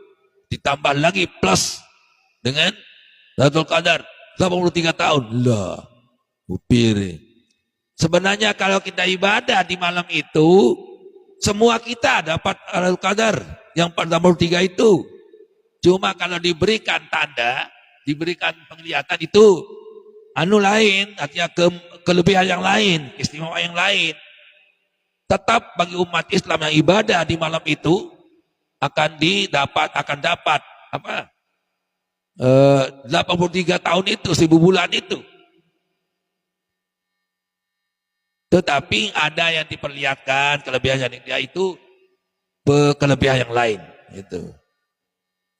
Ditambah lagi plus dengan Lailatul Qadar 83 tahun. Lah, upir. Sebenarnya kalau kita ibadah di malam itu semua kita dapat Lailatul Qadar yang 43 itu. Cuma kalau diberikan tanda, diberikan penglihatan itu anu lain, artinya kelebihan yang lain, istimewa yang lain. Tetap bagi umat Islam yang ibadah di malam itu akan dapat apa? 83 tahun itu, 1000 bulan itu. Tetapi ada yang diperlihatkan kelebihan yang itu kelebihan yang lain itu.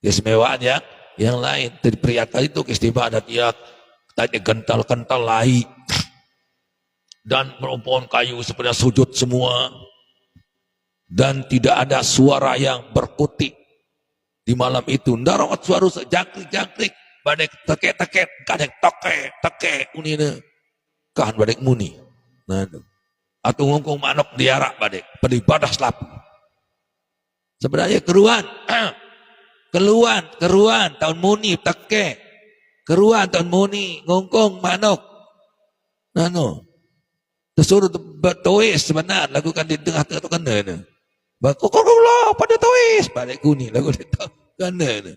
Keistimewaan yang lain diperlihatkan itu keistimewaan dan dia tadi kental-kental lain dan pohon kayu sebenarnya sujud semua dan tidak ada suara yang berkutik di malam itu. Ndarawat suara jangkrik-jangkrik, badek teket-teket, kadek teke unine kahan badek muni. Nah, atau ngongkong manok diarak badek, beribadah selapu. Sebenarnya keruan tahun muni teke, keruan tahun muni ngongkong manok. Nano. Tersuruh bertois sebenar lakukan di tengah-tengah tu kena ni. Bakulah pada tois balik kuning lagu dia tak kena ni.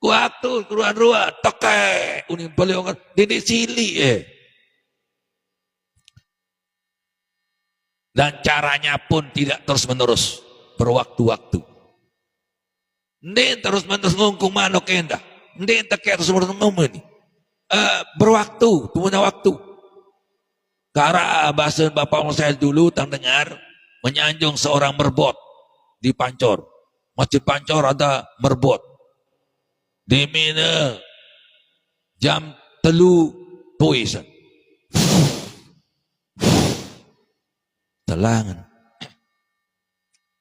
Kuatu keluar ruah tokai uning boleh orang didik cilik Dan caranya pun tidak terus-menerus, berwaktu-waktu. Ndek terus-menerus ngungkung manuk endah. Ndek tak terus-menerus ngomong ni. Berwaktu, punya waktu. Karena bahasa Bapak saya dulu tak dengar menyanjung seorang merbot di Pancor. Masjid Pancor ada merbot. Di mana jam 3 toisan. Telangan.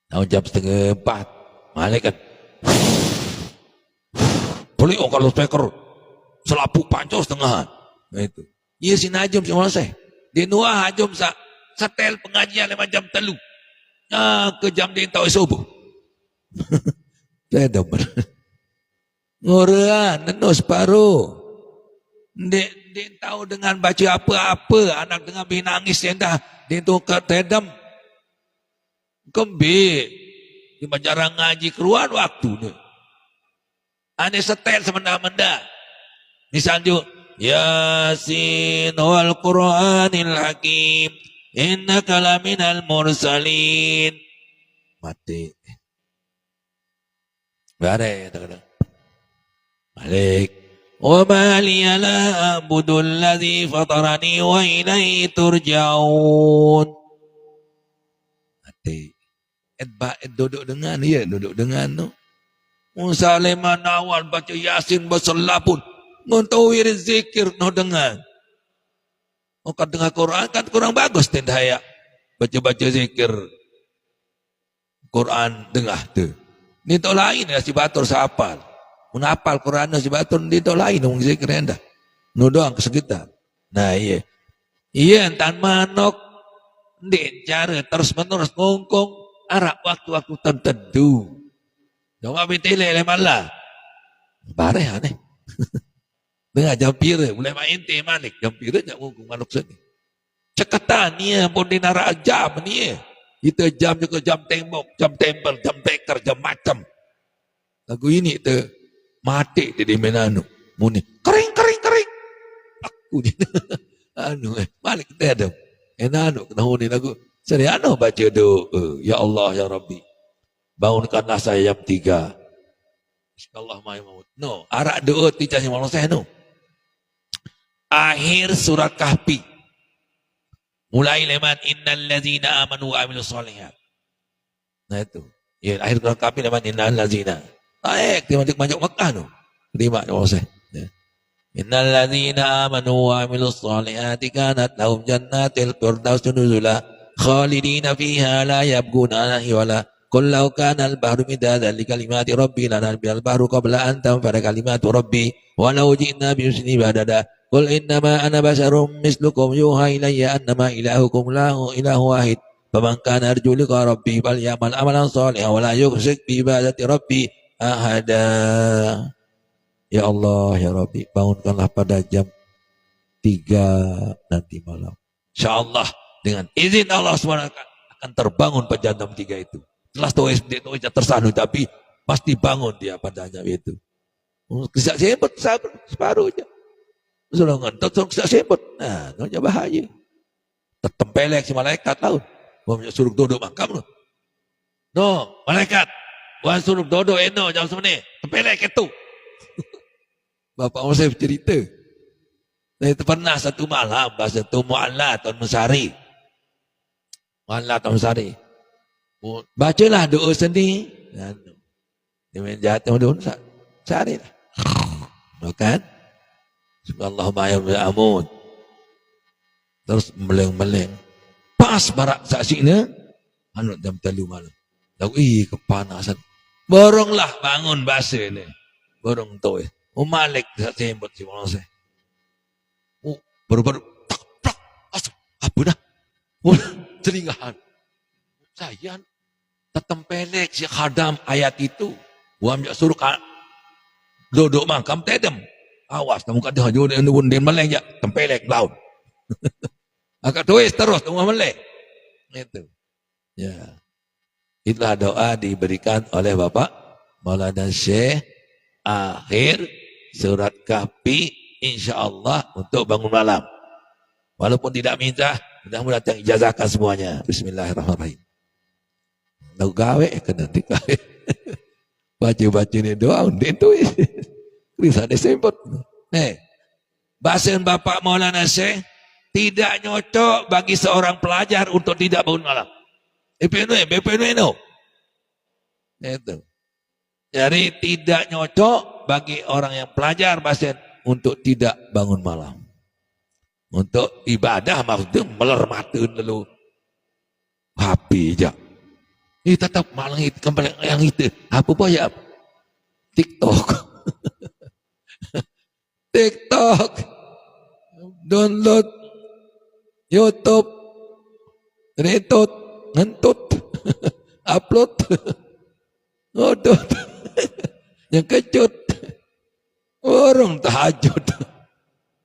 Tahun jam 3:30. Malaikat. Boleh kalau speaker selapuk Pancor setengah. Nah itu. Iya si Najum si Malaseh. Di Nuah Hajum setel pengajian 5 jam 3. Ke jam dia tahu subuh. Saya demen. Ngorean, neno separuh. Dia tahu dengan baca apa-apa. Anak dengan binangis yang dah. Dia tu ke tedam. Kembik. Dia jarang ngaji keluar waktu ni. Ane setel semena-mena. Misalnya, Yasin wal Qur'anil Hakim. Innaka laminal mursalin. Mati. Bare tak ada. Malik. Wa ma liya la a'budu alladhi fatarani wa ilaihi turja'un. Mati. Duduk dengan dia, duduk dengan tu. Musa leman awal baca Yasin bersalah pun. Ngontawir zikir no dengar. Oh kan dengar Quran kan kurang bagus tendaya. Baca-baca zikir Quran dengar tu. Ni tak lain ya si batur sapal. Menapal Quran si batur ni tak lain dong zikir anda. No doang ke sekitar. Nah iya. Iya entan manok ndek cara terus-menerus ngongkong arak waktu-waktu tertentu. Jangan bitile le malah. Bare aneh. Dengar jampir mulai main teh malik jampir jak ngongkong manok sini. Cekatan ni pun dinara jam ni. Kita jam juga jam tembok, jam tempel, jam teker, jam macam. Lagu ini tu mati di menanu. Muni kering. Aku ni anu balik teh ada. Enanu kena huni lagu. Seri anu baca doa. Ya Allah ya Rabbi. Bangunkanlah saya jam 3. Insyaallah mai maut. No, arak doa ticanya malu saya no. Akhir surat Kahfi. Mulai leman innal ladzina amanu wa amilus sholihat. Nah itu. Ya akhir surat Kahfi leman innal ladzina. Aik dia masuk Mekah no. Terima malu saya. Innal ladzina amanu wa amilus sholihati kanat lahum jannatil firdaus nuzula khalidina fiha la yabghuna wala qul law kana al-bahru midadan li kalimati rabbi lanafida al-bahru qabla an tanfada kalimatu rabbi walau ji'na bi mislihi madada qul innama ana basharum mislukum yuha ilayya annama ilahukum lahu ilahu wahid faman kana arju liqa rabbi falyamal amalan sholihan wa la yusyrik bi ibadati rabbi ahada. Ya Allah ya Rabbi bangunkanlah pada jam 3 nanti malam. InsyaAllah dengan izin Allah SWT akan terbangun pada jam 3 itu. Jelas dia tersanu tapi pasti bangun dia pada jam itu. Kisah sempet sabar separuh aja. Sudah ngentot kisah sempet. Nah, itu bahaya. Tertempelek si malaikat tahu. Mau suruh duduk makam lu. No, malaikat. Wan suruh duduk eno jam semene. Tempelek itu. Bapak saya bercerita. Saya pernah satu malam bahasa tu Mu'alla Tuan Mesari. Mu'alla Tuan Mesari. Bacalah doa sendiri. Dia main jahat doa sehari lah. Bukan? Subhanallahumma ya'amun. Terus meleng-meleng. Pas barak saksinya. Anut jam 3 malam. Lalu kepanasan. Boronglah bangun bahasa ni. Borong tu Malik tak sembut si malam saya. Baru-baru tak plak asap. Apa dah? Telingahan. Saya tertempelek si khadam ayat itu. Buam jak suruh duduk makam tedem. Awas kamu kata jodoh nubun den meleng jak tempelek laut. Agak tulis terus rumah melek. Itu. Ya. Itulah doa diberikan oleh Bapak Maulana Syekh akhir surat Kahfi insyaallah untuk bangun malam. Walaupun tidak minta, mudah-mudahan ijazahkan semuanya. Bismillahirrahmanirrahim. Tahu gawe ke nanti gawe. Baca-baca ini doa undin tu. Bisa disebut. Bahasa Bapak Maulana Syekh tidak nyocok bagi seorang pelajar untuk tidak bangun malam. BPNU. Itu. Jadi tidak nyocok bagi orang yang pelajar bahasa untuk tidak bangun malam. Untuk ibadah maksudnya melermatkan dulu HP aja. Ini tetap malang itu kembali yang itu. Apa ya? TikTok. TikTok. Download YouTube. Retut. Ngentut. Upload. Ngodot. Yang kecut. Orang tahajud.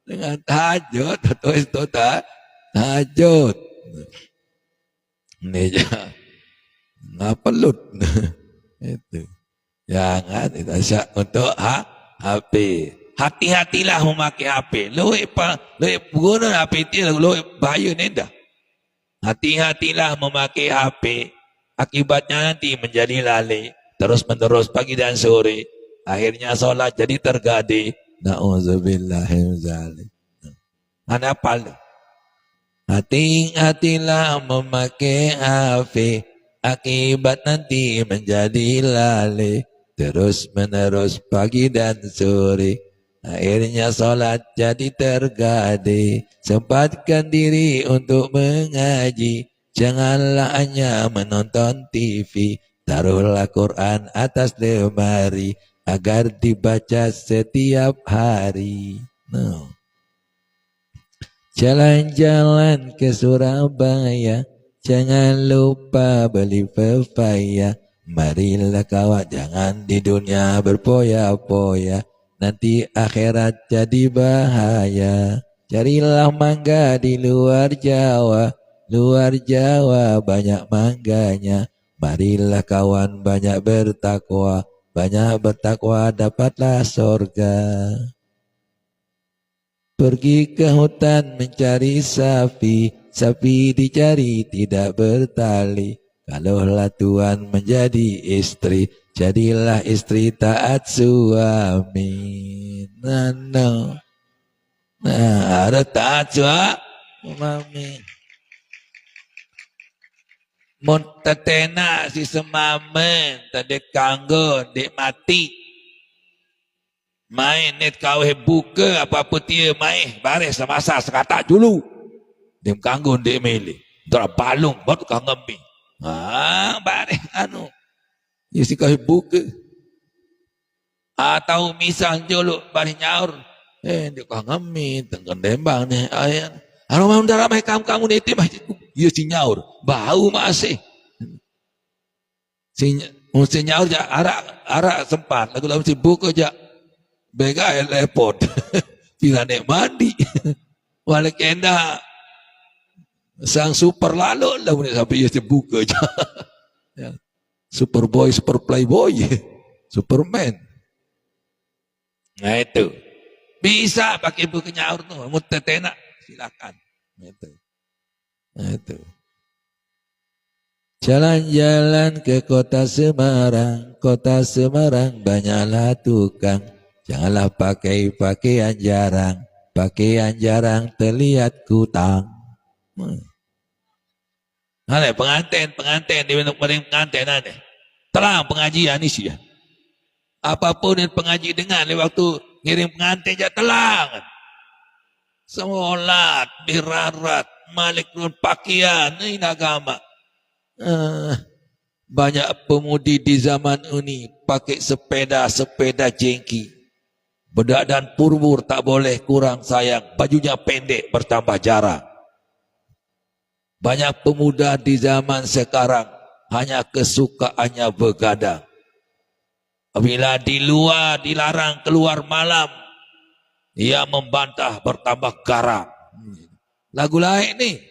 Dengan tahajud. Atau itu tahajud. Ini aja. Ngapelut. Itu. Jangan. Itu untuk HP. Hati-hatilah memakai HP. Luik guna HP itu. Luik bahaya ni dah. Hati-hatilah memakai HP. Akibatnya nanti menjadi lalai. Terus-menerus pagi dan sore. Akhirnya solat jadi tergadi. Na'udzubillahimmzalik. Mana hafal? Hati-hatilah memakai HP. Akibat nanti menjadi lalai. Terus-menerus pagi dan sore. Akhirnya solat jadi tergadi. Sempatkan diri untuk mengaji. Janganlah hanya menonton TV. Taruhlah Quran atas lemari. Agar dibaca setiap hari. No. Jalan-jalan ke Surabaya. Jangan lupa beli pepaya. Marilah kawan, jangan di dunia berpoya-poya. Nanti akhirat jadi bahaya. Carilah mangga di luar Jawa. Luar Jawa banyak mangganya. Marilah kawan banyak bertakwa. Banyak bertakwa dapatlah sorga. Pergi ke hutan mencari sapi. Sapi dicari tidak bertali. Kalaulah Tuhan menjadi istri, jadilah istri taat suami. Nah, ada taat suami. Mun tetena si semamen, tadi kanggo, dek mati. Main net kau buka apa-apa dia main, baris semasa sekata dulu. Dia kanggo dek milih. Dora balung, baru kau ngembi. Baris ya si kau buka. Atau misal jolok baris nyaur. Dia kau ngembi, tengah dembang ni. Kalau mau darah mai kamu ni itu ya si nyaur, bau masih. Si nyaur je arak sempat, lagu lalu si buka je. Bega lepot. Bila nek mandi. Walaik endah. Sang super lalu lah sampai ia buka je. Ya. Super boy, super playboy. Superman. Nah itu. Bisa pakai buku nyaur tu. Mutetena silakan. Nah itu. Jalan-jalan ke kota Semarang. Kota Semarang banyaklah tukang. Janganlah pakai pakaian jarang. Pakaian jarang terlihat kutang. Ada pengantin di bentuk pengantin ada. Terang pengajian ni sih. Apapun yang pengaji dengar di waktu ngirim pengantin je telang. Solat, birarat, malik pakaian, ini agama. Banyak pemudi di zaman ini pakai sepeda jengki. Bedak dan purbur tak boleh kurang sayang. Bajunya pendek bertambah jarak. Banyak pemuda di zaman sekarang hanya kesukaannya begadang. Bila di luar dilarang keluar malam, ia membantah bertambah garang. Lagu lain nih.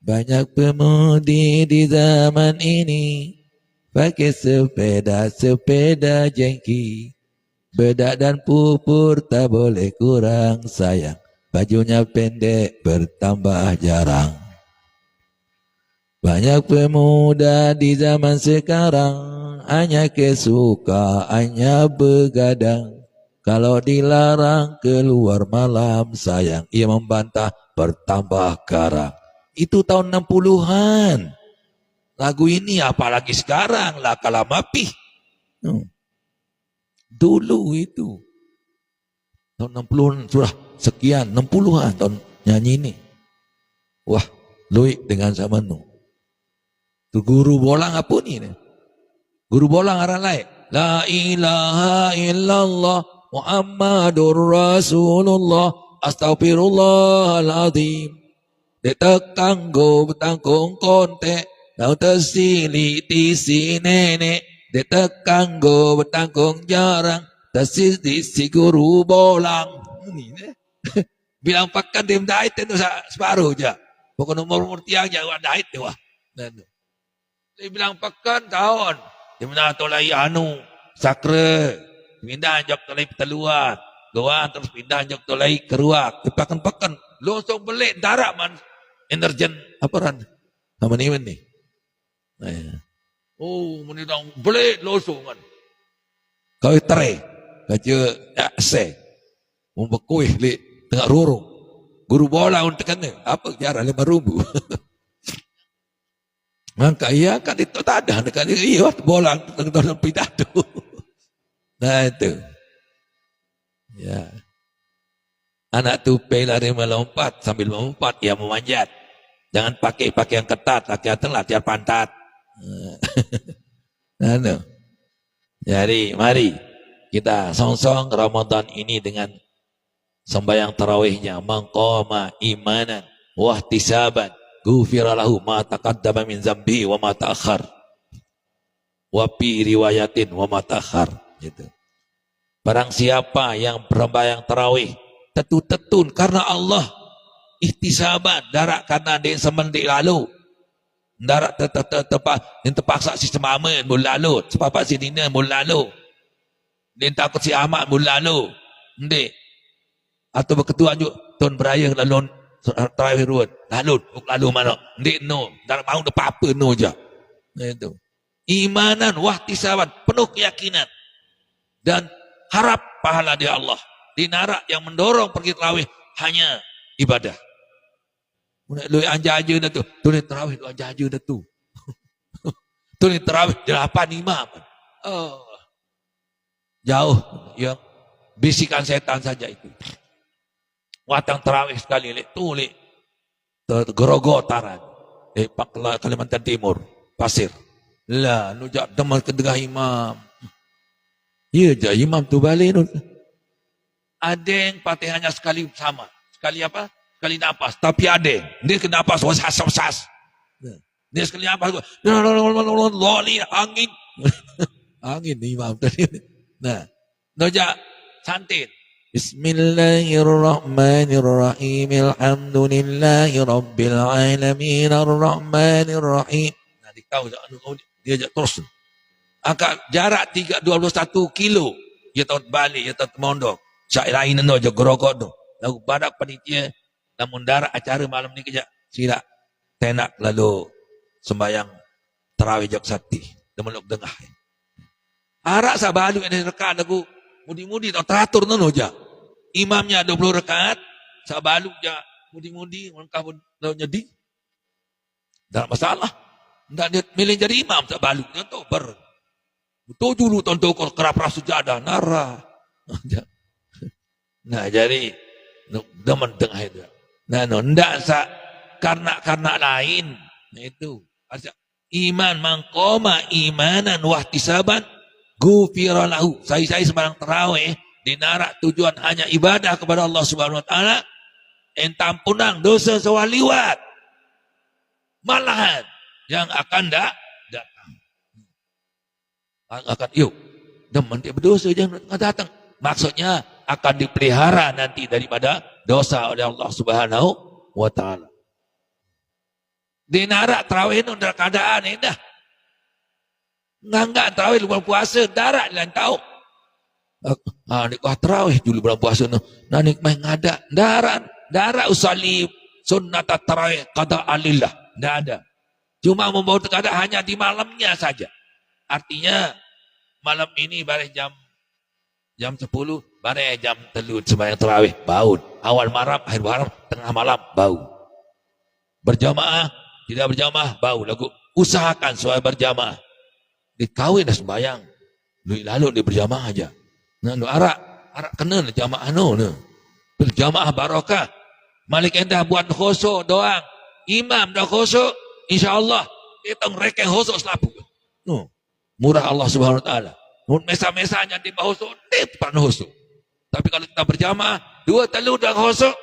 Banyak pemudi di zaman ini pakai sepeda jengki. Bedak dan pupur tak boleh kurang sayang. Bajunya pendek bertambah jarang. Banyak pemuda di zaman sekarang hanya kesuka, hanya begadang. Kalau dilarang keluar malam sayang, ia membantah bertambah garang. Itu tahun 60-an. Lagu ini apalagi sekarang lah kalau mapih. Dulu itu. Tahun 60-an sudah sekian, 60-an tahun nyanyi ini. Wah, luik dengan zaman nu. Tu guru bolang apa ni? Guru bolang arah lain. La ilaha illallah Muhammadur Rasulullah Astaghfirullahaladzim. Dek tekang go betangkong kontek. Lau tersili tisi nenek. Dek tekang go betangkong jarang. Tersili tisi guru bolang. Bilang pakan dia mendait itu separuh je. Pokok nomor tiang je awak dait dia wah. Dia bilang pakan tahun. Dia bilang tolai anu sakra. Pindah jok tolai peteluan. Goan terus pindah jok tolai keruak. Pakan-pakan. Losong belik darak man. Energen apa ran? Sama ni ni. Oh, menidang belik losong kan. Kau terai. Kaca se. Membekuih li tengah rurung. Guru bola untuk kena. Apa cara 5 ribu? Maka ia kan itu tak ada. Dekat dia, iya bola tengah pidato. Nah itu. Ya. Anak tupai lari melompat sambil melompat ia memanjat. Jangan pakai pakaian ketat, latihan latihan pantat. Nah, jadi mari kita song-song Ramadan ini dengan sembahyang tarawihnya, maqama imanan wahtisaban ghufira lahu ma taqaddama min zambi wa ma ta'akhir. Wa fi riwayatin wa ma ta'akhir gitu. Barang siapa yang bersembahyang tarawih tetun karena Allah, ihtisaban darak karena dia semendik lalu. Darak terpaksa si semamen mul lalu, sepapak si dina mul lalu. Dia takut si amat mul lalu. Ndek. Atau berketua juk tuan beraya lalu tarawih ruat. Lalu mana? Ndek no. Darak mau dapat apa no je. Itu. Imanan wahtisaban, penuh keyakinan dan harap pahala dari Allah. Di narak yang mendorong pergi tarawih hanya ibadah. Lu anja-anja dah tu. Tu ni tarawih lu anja-anja dah tu. Tu ni tarawih 8 imam. Oh. Jauh yang bisikan setan saja itu. Watang tarawih sekali lek tu lek Gerogotaran. Kalimantan Timur, Pasir. Lah, lu jak demal kedegah imam. Ya je imam tu balik tu. Ada yang Fatihahnya sekali sama. Sekali apa? Sekali nafas. Tapi ada. Dia kena nafas. Wasas. Dia sekali nafas. Loli angin. Angin imam tadi. Nah. Nojak santin. Bismillahirrahmanirrahim. Alhamdulillahi rabbil alamin. Ar-Rahmanirrahim. Nah, dikau dia ajak terus. Angkat jarak 21 kilo. Dia tahu balik, dia tahu mondok. Syair lain no je gerokok tu. Lalu badak panitia namun darah acara malam ni kejap silap tenak lalu sembahyang tarawih jak sakti demeluk dengah. Arak sabalu yang rakaat aku mudi-mudi tak teratur no je. Imamnya 20 rakaat, sabalu je mudi-mudi langkah lalu jadi. Tak masalah. Ndak dia milih jadi imam sabalu nya tu ber. Tujuh lu tonton kerap rasujadah nara. Nah jadi demen tengah itu. Nah ndak karena lain. Nah itu iman mangkoma imanan wahtisaban ghufira lahu. Saya sembarang tarawih dinarak tujuan hanya ibadah kepada Allah Subhanahu wa taala. Entam punang dosa sewaliwat. Malahan yang akan datang. Akan yuk demen dia berdosa jangan datang. Maksudnya akan dipelihara nanti daripada dosa oleh Allah Subhanahu wa ta'ala. Di narak tarawih itu dalam keadaan ini dah. Nganggak tarawih bulan puasa, darat lain tahu. Ni kau tarawih dulu bulan puasa tu. Nani main ngadak, darat usali sunnat tarawih qada alillah. Tidak ada. Cuma membawa keadaan hanya di malamnya saja. Artinya malam ini baris jam 10, baris jam 3 sembahyang tarawih, bau. Awal malam, akhir malam, tengah malam, bau. Berjamaah, tidak berjamaah, bau. Lagu usahakan supaya berjamaah. Dikawin dah sembahyang. Lalu dia berjamaah aja. Nah, arak kena jamaah no. Berjamaah barakah. Malik endah buat khusuk doang. Imam dah khusuk, insya-Allah kita ngerekeng khusuk selapu. No. Murah Allah Subhanahu wa taala. Mun mesa-mesanya di bawah khusuk, depan khusuk. Tapi kalau kita berjamaah, 2 telu dah khusuk,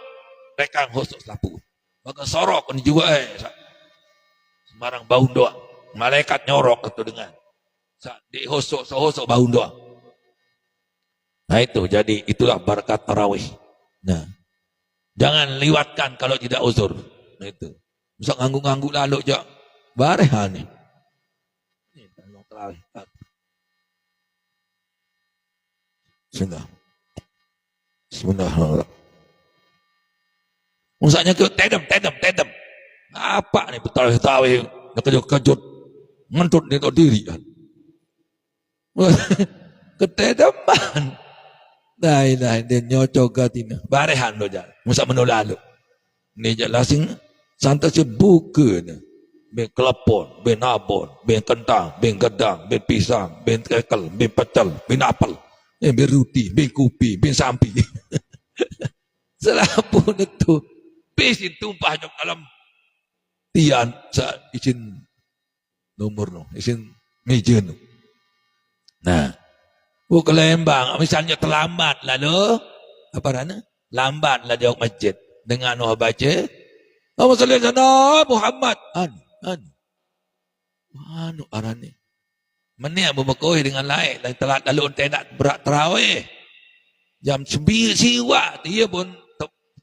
rekang khusuk selapu. Maka sorok ni juga sembarang bau doang. Malaikat nyorok itu dengan di khusuk bau doang. Nah itu, jadi itulah berkat tarawih. Nah, jangan lewatkan kalau tidak uzur. Nah itu. Bisa nganggu-nganggu lalu je. Bareh ni. Ini tolong tarawih. Bismillah. Musaknya ke tedem. Apa ni tarawih? Nak kejut. Ngentut dia tak diri kan. Ketedeman. Dah dia nyocok katina. Barehan lo jar. Musa menolalu. Ni jelasing santai si buka ni. Ben kelapon, ben abon, ben kentang, ben gedang, ben pisang, ben kekel, ben pecel, ben apel, ben roti, ben kopi, ben sampi. Selapu itu. Besin tumpah jok dalam tian sa izin nomor no, izin meja no. Nah, bukan lembang, misalnya terlambat lalu apa rana? Lambat lah dia masjid dengan noh baca Allahumma salli ala Muhammad. Anu arane. Meni Abu Bakar dengan lain telat lalu tidak berat tarawih. Jam 9 siwa dia pun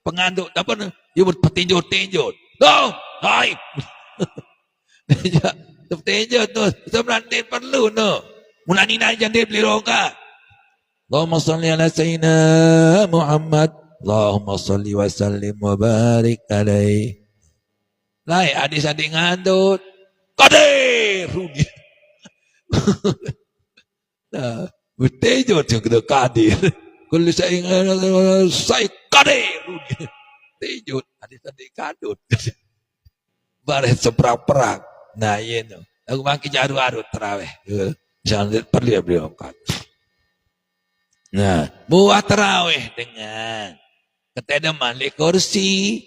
penganduk apa ni? Dia pun petinjau-tinjau. No, naik. Dia petinjau tu sebenarnya perlu no. Mulani nak jadi beli roka. Allahumma salli ala sayyidina Muhammad. Allahumma salli wa sallim wa barik alaihi. Lai adik-adik ngandut. Kadir Rudi. Nah, bertejo tu kena kadir. Kalau saya kadir Rudi. Tejo adik-adik ngandut. Baris seperang-perang. Nah, iya tu. Aku makin jaru-arut terawih. Jangan perlu beliau kan. Nah, buat terawih dengan ketedeman di kursi.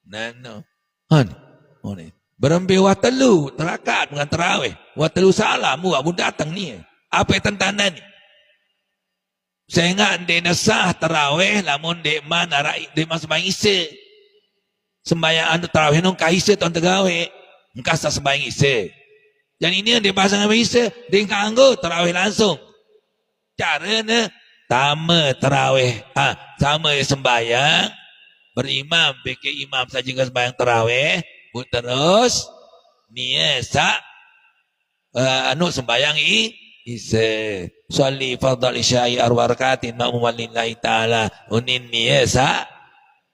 Nah, no. Ni. Berempi watelu terakat dengan terawih. Watelu salah mu abu datang ni. Apa tentana ni? Saya ingat dia nasah terawih lamun dia mana rakyat dia masuk sembahyang isa. Sembahyang anu terawih nong kahisa tuan tegawe. Engkau sah sembahyang isa. Dan ini dia pasang sama isa, dia kanggo terawih langsung. Caranya tama terawih, sama sembahyang berimam, bikin imam saja ke sembahyang terawih, terus niasa anu sembahyang isa. Sholli fardal isya'i arwa rakaatin ma'mum lillahi ta'ala. Unin niasa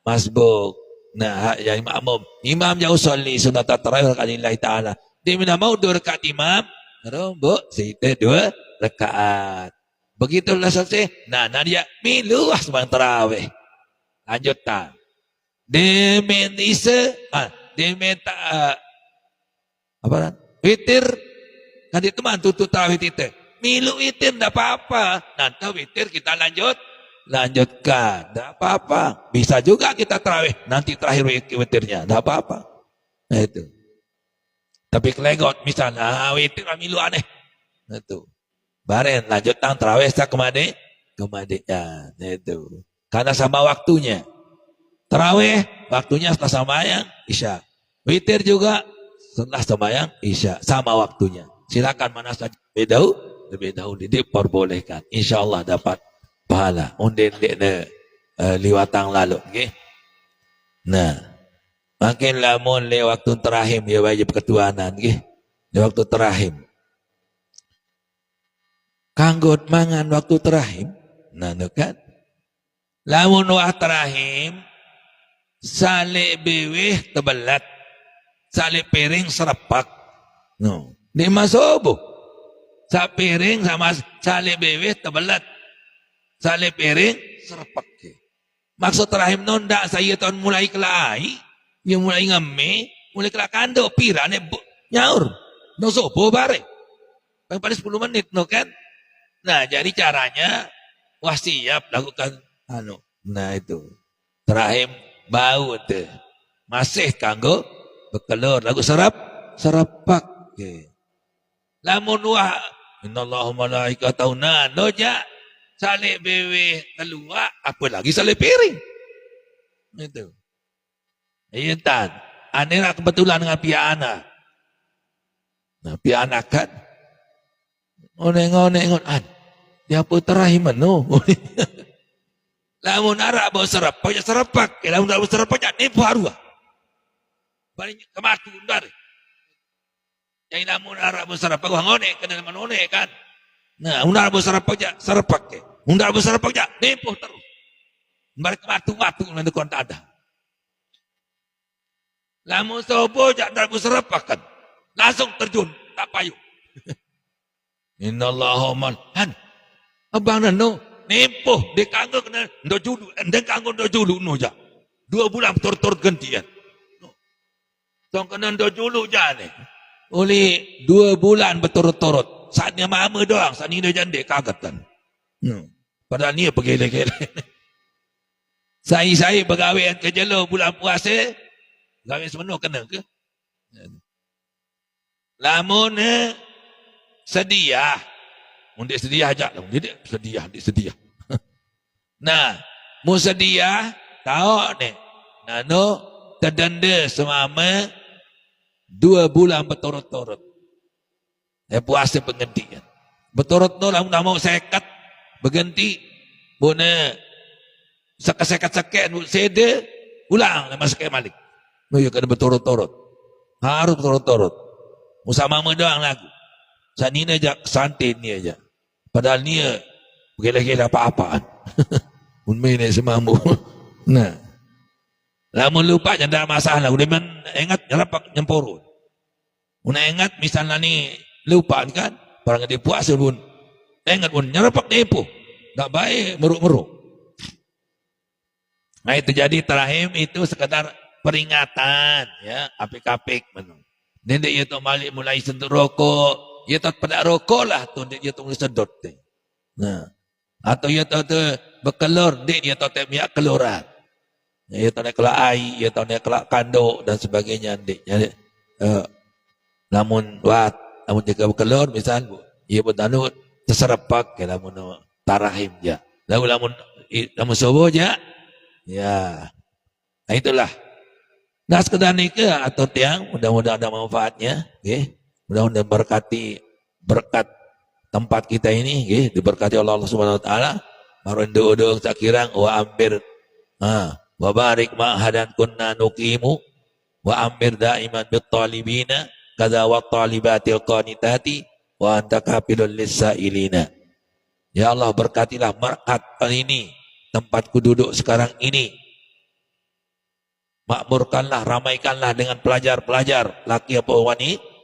masbuk. Nah, jadi makmum. Imam jauh sholli sunat tarawih rakaatin lillahi ta'ala. Dia minta mau 2 rakaat imam, rombok kita 2 rakaat. Begitulah selesai. Nah dia miluah sembahyang tarawih. Lanjut tak. Dia minta isa, dia minta apa kan? Witir. Kan itu mah tutup tarawih kita. Milu witir enggak apa-apa. Nanti witir kita lanjutkan. Enggak apa-apa. Bisa juga kita tarawih. Nanti terakhir witirnya. Enggak apa-apa. Nah itu. Tapi kelegot misalnya, witir milu aneh. Itu. Baren lanjut tang terawih sa kemade ya, itu. Karena sama waktunya. Terawih waktunya setelah sembahyang isya. Witir juga setelah sembahyang isya, sama waktunya. Silakan mana saja lebih dahulu diperbolehkan. Insyaallah dapat pahala. Unden liwatang lalu, okay? Nah, Makin lamun le waktu terahim dia wajib ketuanan nggih. Di waktu terahim. Kanggo mangan waktu terahim. Nah, kan. Lamun waktu terahim sale beweh tebelat. Sale piring serepak. No. Di masobo. Sa piring sama sale beweh tebelat. Sale piring serepak. Maksud terahim nonda saya tahun mulai kelai. Dia mulai ngame, mulai kelak kando, pira ne nyaur. No sobo bare. Paling 10 menit no kan. Nah, jadi caranya wasiap lakukan nah itu. Terahim bau teh. Masih kanggo bekelur lagu serapak. Okay. Lamun wah innallaha malaikatahu noja sale bewe keluar apalagi sale piring. Itu. Iya tan, aneh kebetulan dengan piana. Nah piana kan, oneng dia puterahim no. Lamun arah bawa serapak, lamun bawa serapak jadi baru. Paling kematu dari. Jadi lamun arah bawa serapak, ngone kena manone kan. Nah, undar bawa serapak, undar bawa serapak jadi terus. Balik kematu nanti kontak ada. Lamun sobo jak darbu serapakan. Langsung terjun, tak payung. Innallahumma han. Abang no nempoh dekanggo kena ndojulu, dekanggo ndojulu no ja. 2 bulan turut-turut gantian. Tong kena ndojulu jane. Oleh 2 bulan berturut-turut. Saatnya mama doang, saat ini jande kaget kan. Padahal ni pegele-gele. Saya begawean ke jelo bulan puasa. Gawe semenuh kena ke? Lamun sedia. Mundik sedia aja. Mundik sedia. Nah, mu sedia tahu ni. Nano terdenda semama 2 bulan berturut-turut. Puasa penghentian. Berturut-turut lamun dah mau sekat berhenti. Buna sekat-sekat sede ulang masuk ke malik. No, ya kena berturut-turut. Harus berturut-turut. Musama doang lagu. Sani ni aja santai ni aja. Padahal ni gila-gila apa-apaan. Unmai ni semamu. Nah. Lamun lupa jangan ada masalah. Udah men ingat nyerapak nyempurun. Una ingat misalnya ni lupa kan. Orang dia puasa pun. Ingat pun nyerapak nepo. Tak baik meruk-meruk. Nah itu jadi terahim itu sekedar peringatan ya apik-apik menu. Nende ia tu mulai sentuh rokok, ia tu pada rokok lah tu dia tu mulai sedot deh. Nah, atau ia tu berkelur, dia tu miak keluran. Ia tu nak kelak air, ia tu nak kelak kanduk dan sebagainya dek. Jadi namun jika berkelur misal ia pun tanut terserepak ke lamun tarahim je. Lamun sobo je. Ya. Nah itulah. Nah sekedar nikah atau tiang, mudah-mudahan ada manfaatnya, okay? Mudah-mudahan berkat tempat kita ini, okay? Diberkati Allah Subhanahu Wa Taala. Marundo tak kirang wa ambir, wa barik ma'hadan kunna nuqimu, wa ambir daiman bit talibina, kaza wa talibatil qanitati, wa anta kafilul lisailina. Ya Allah berkatilah markat ini, tempatku duduk sekarang ini. Makmurkanlah, ramaikanlah dengan pelajar-pelajar laki apa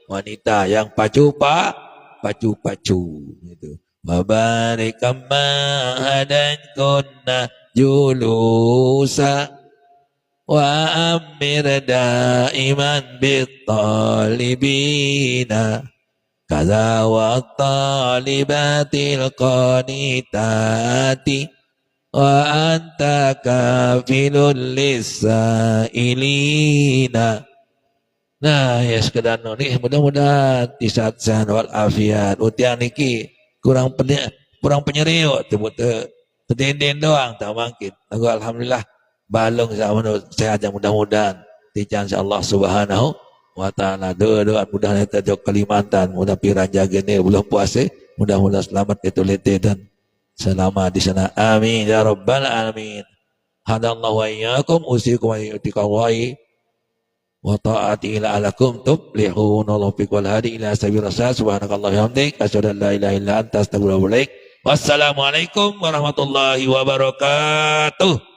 wanita yang pacu-pacu gitu. Mabarikam ma'hadan kunna julusa wa amir daiman bittalibina kaza wa talibatil qanitati wa anta kafilul lisailina. Nah, ya sekedar ni mudah-mudahan disat-san wal afiat. Utiang niki kurang penyeriuk tebut tedenden doang tak mungkin. Aku alhamdulillah balung sama sehat yang mudah-mudahan. Tijan Allah Subhanahu wa taala doa mudah kita jauh Kalimantan, mudah piran jaga ni bulan puasa, mudah-mudahan selamat itu lete dan selamat di sana. Amin ya rabbal alamin. Hadallahu wa iyyakum usikum wa yu'tiqallahi wa ta'ati la'alakum tuflihun. Allahu fiq wal hadi ila sabil rasyad. Subhanakallahumma wa bihamdik asyhadu an la ilaha illa anta astaghfiruka wa atubu ilaik. Wassalamualaikum warahmatullahi wabarakatuh.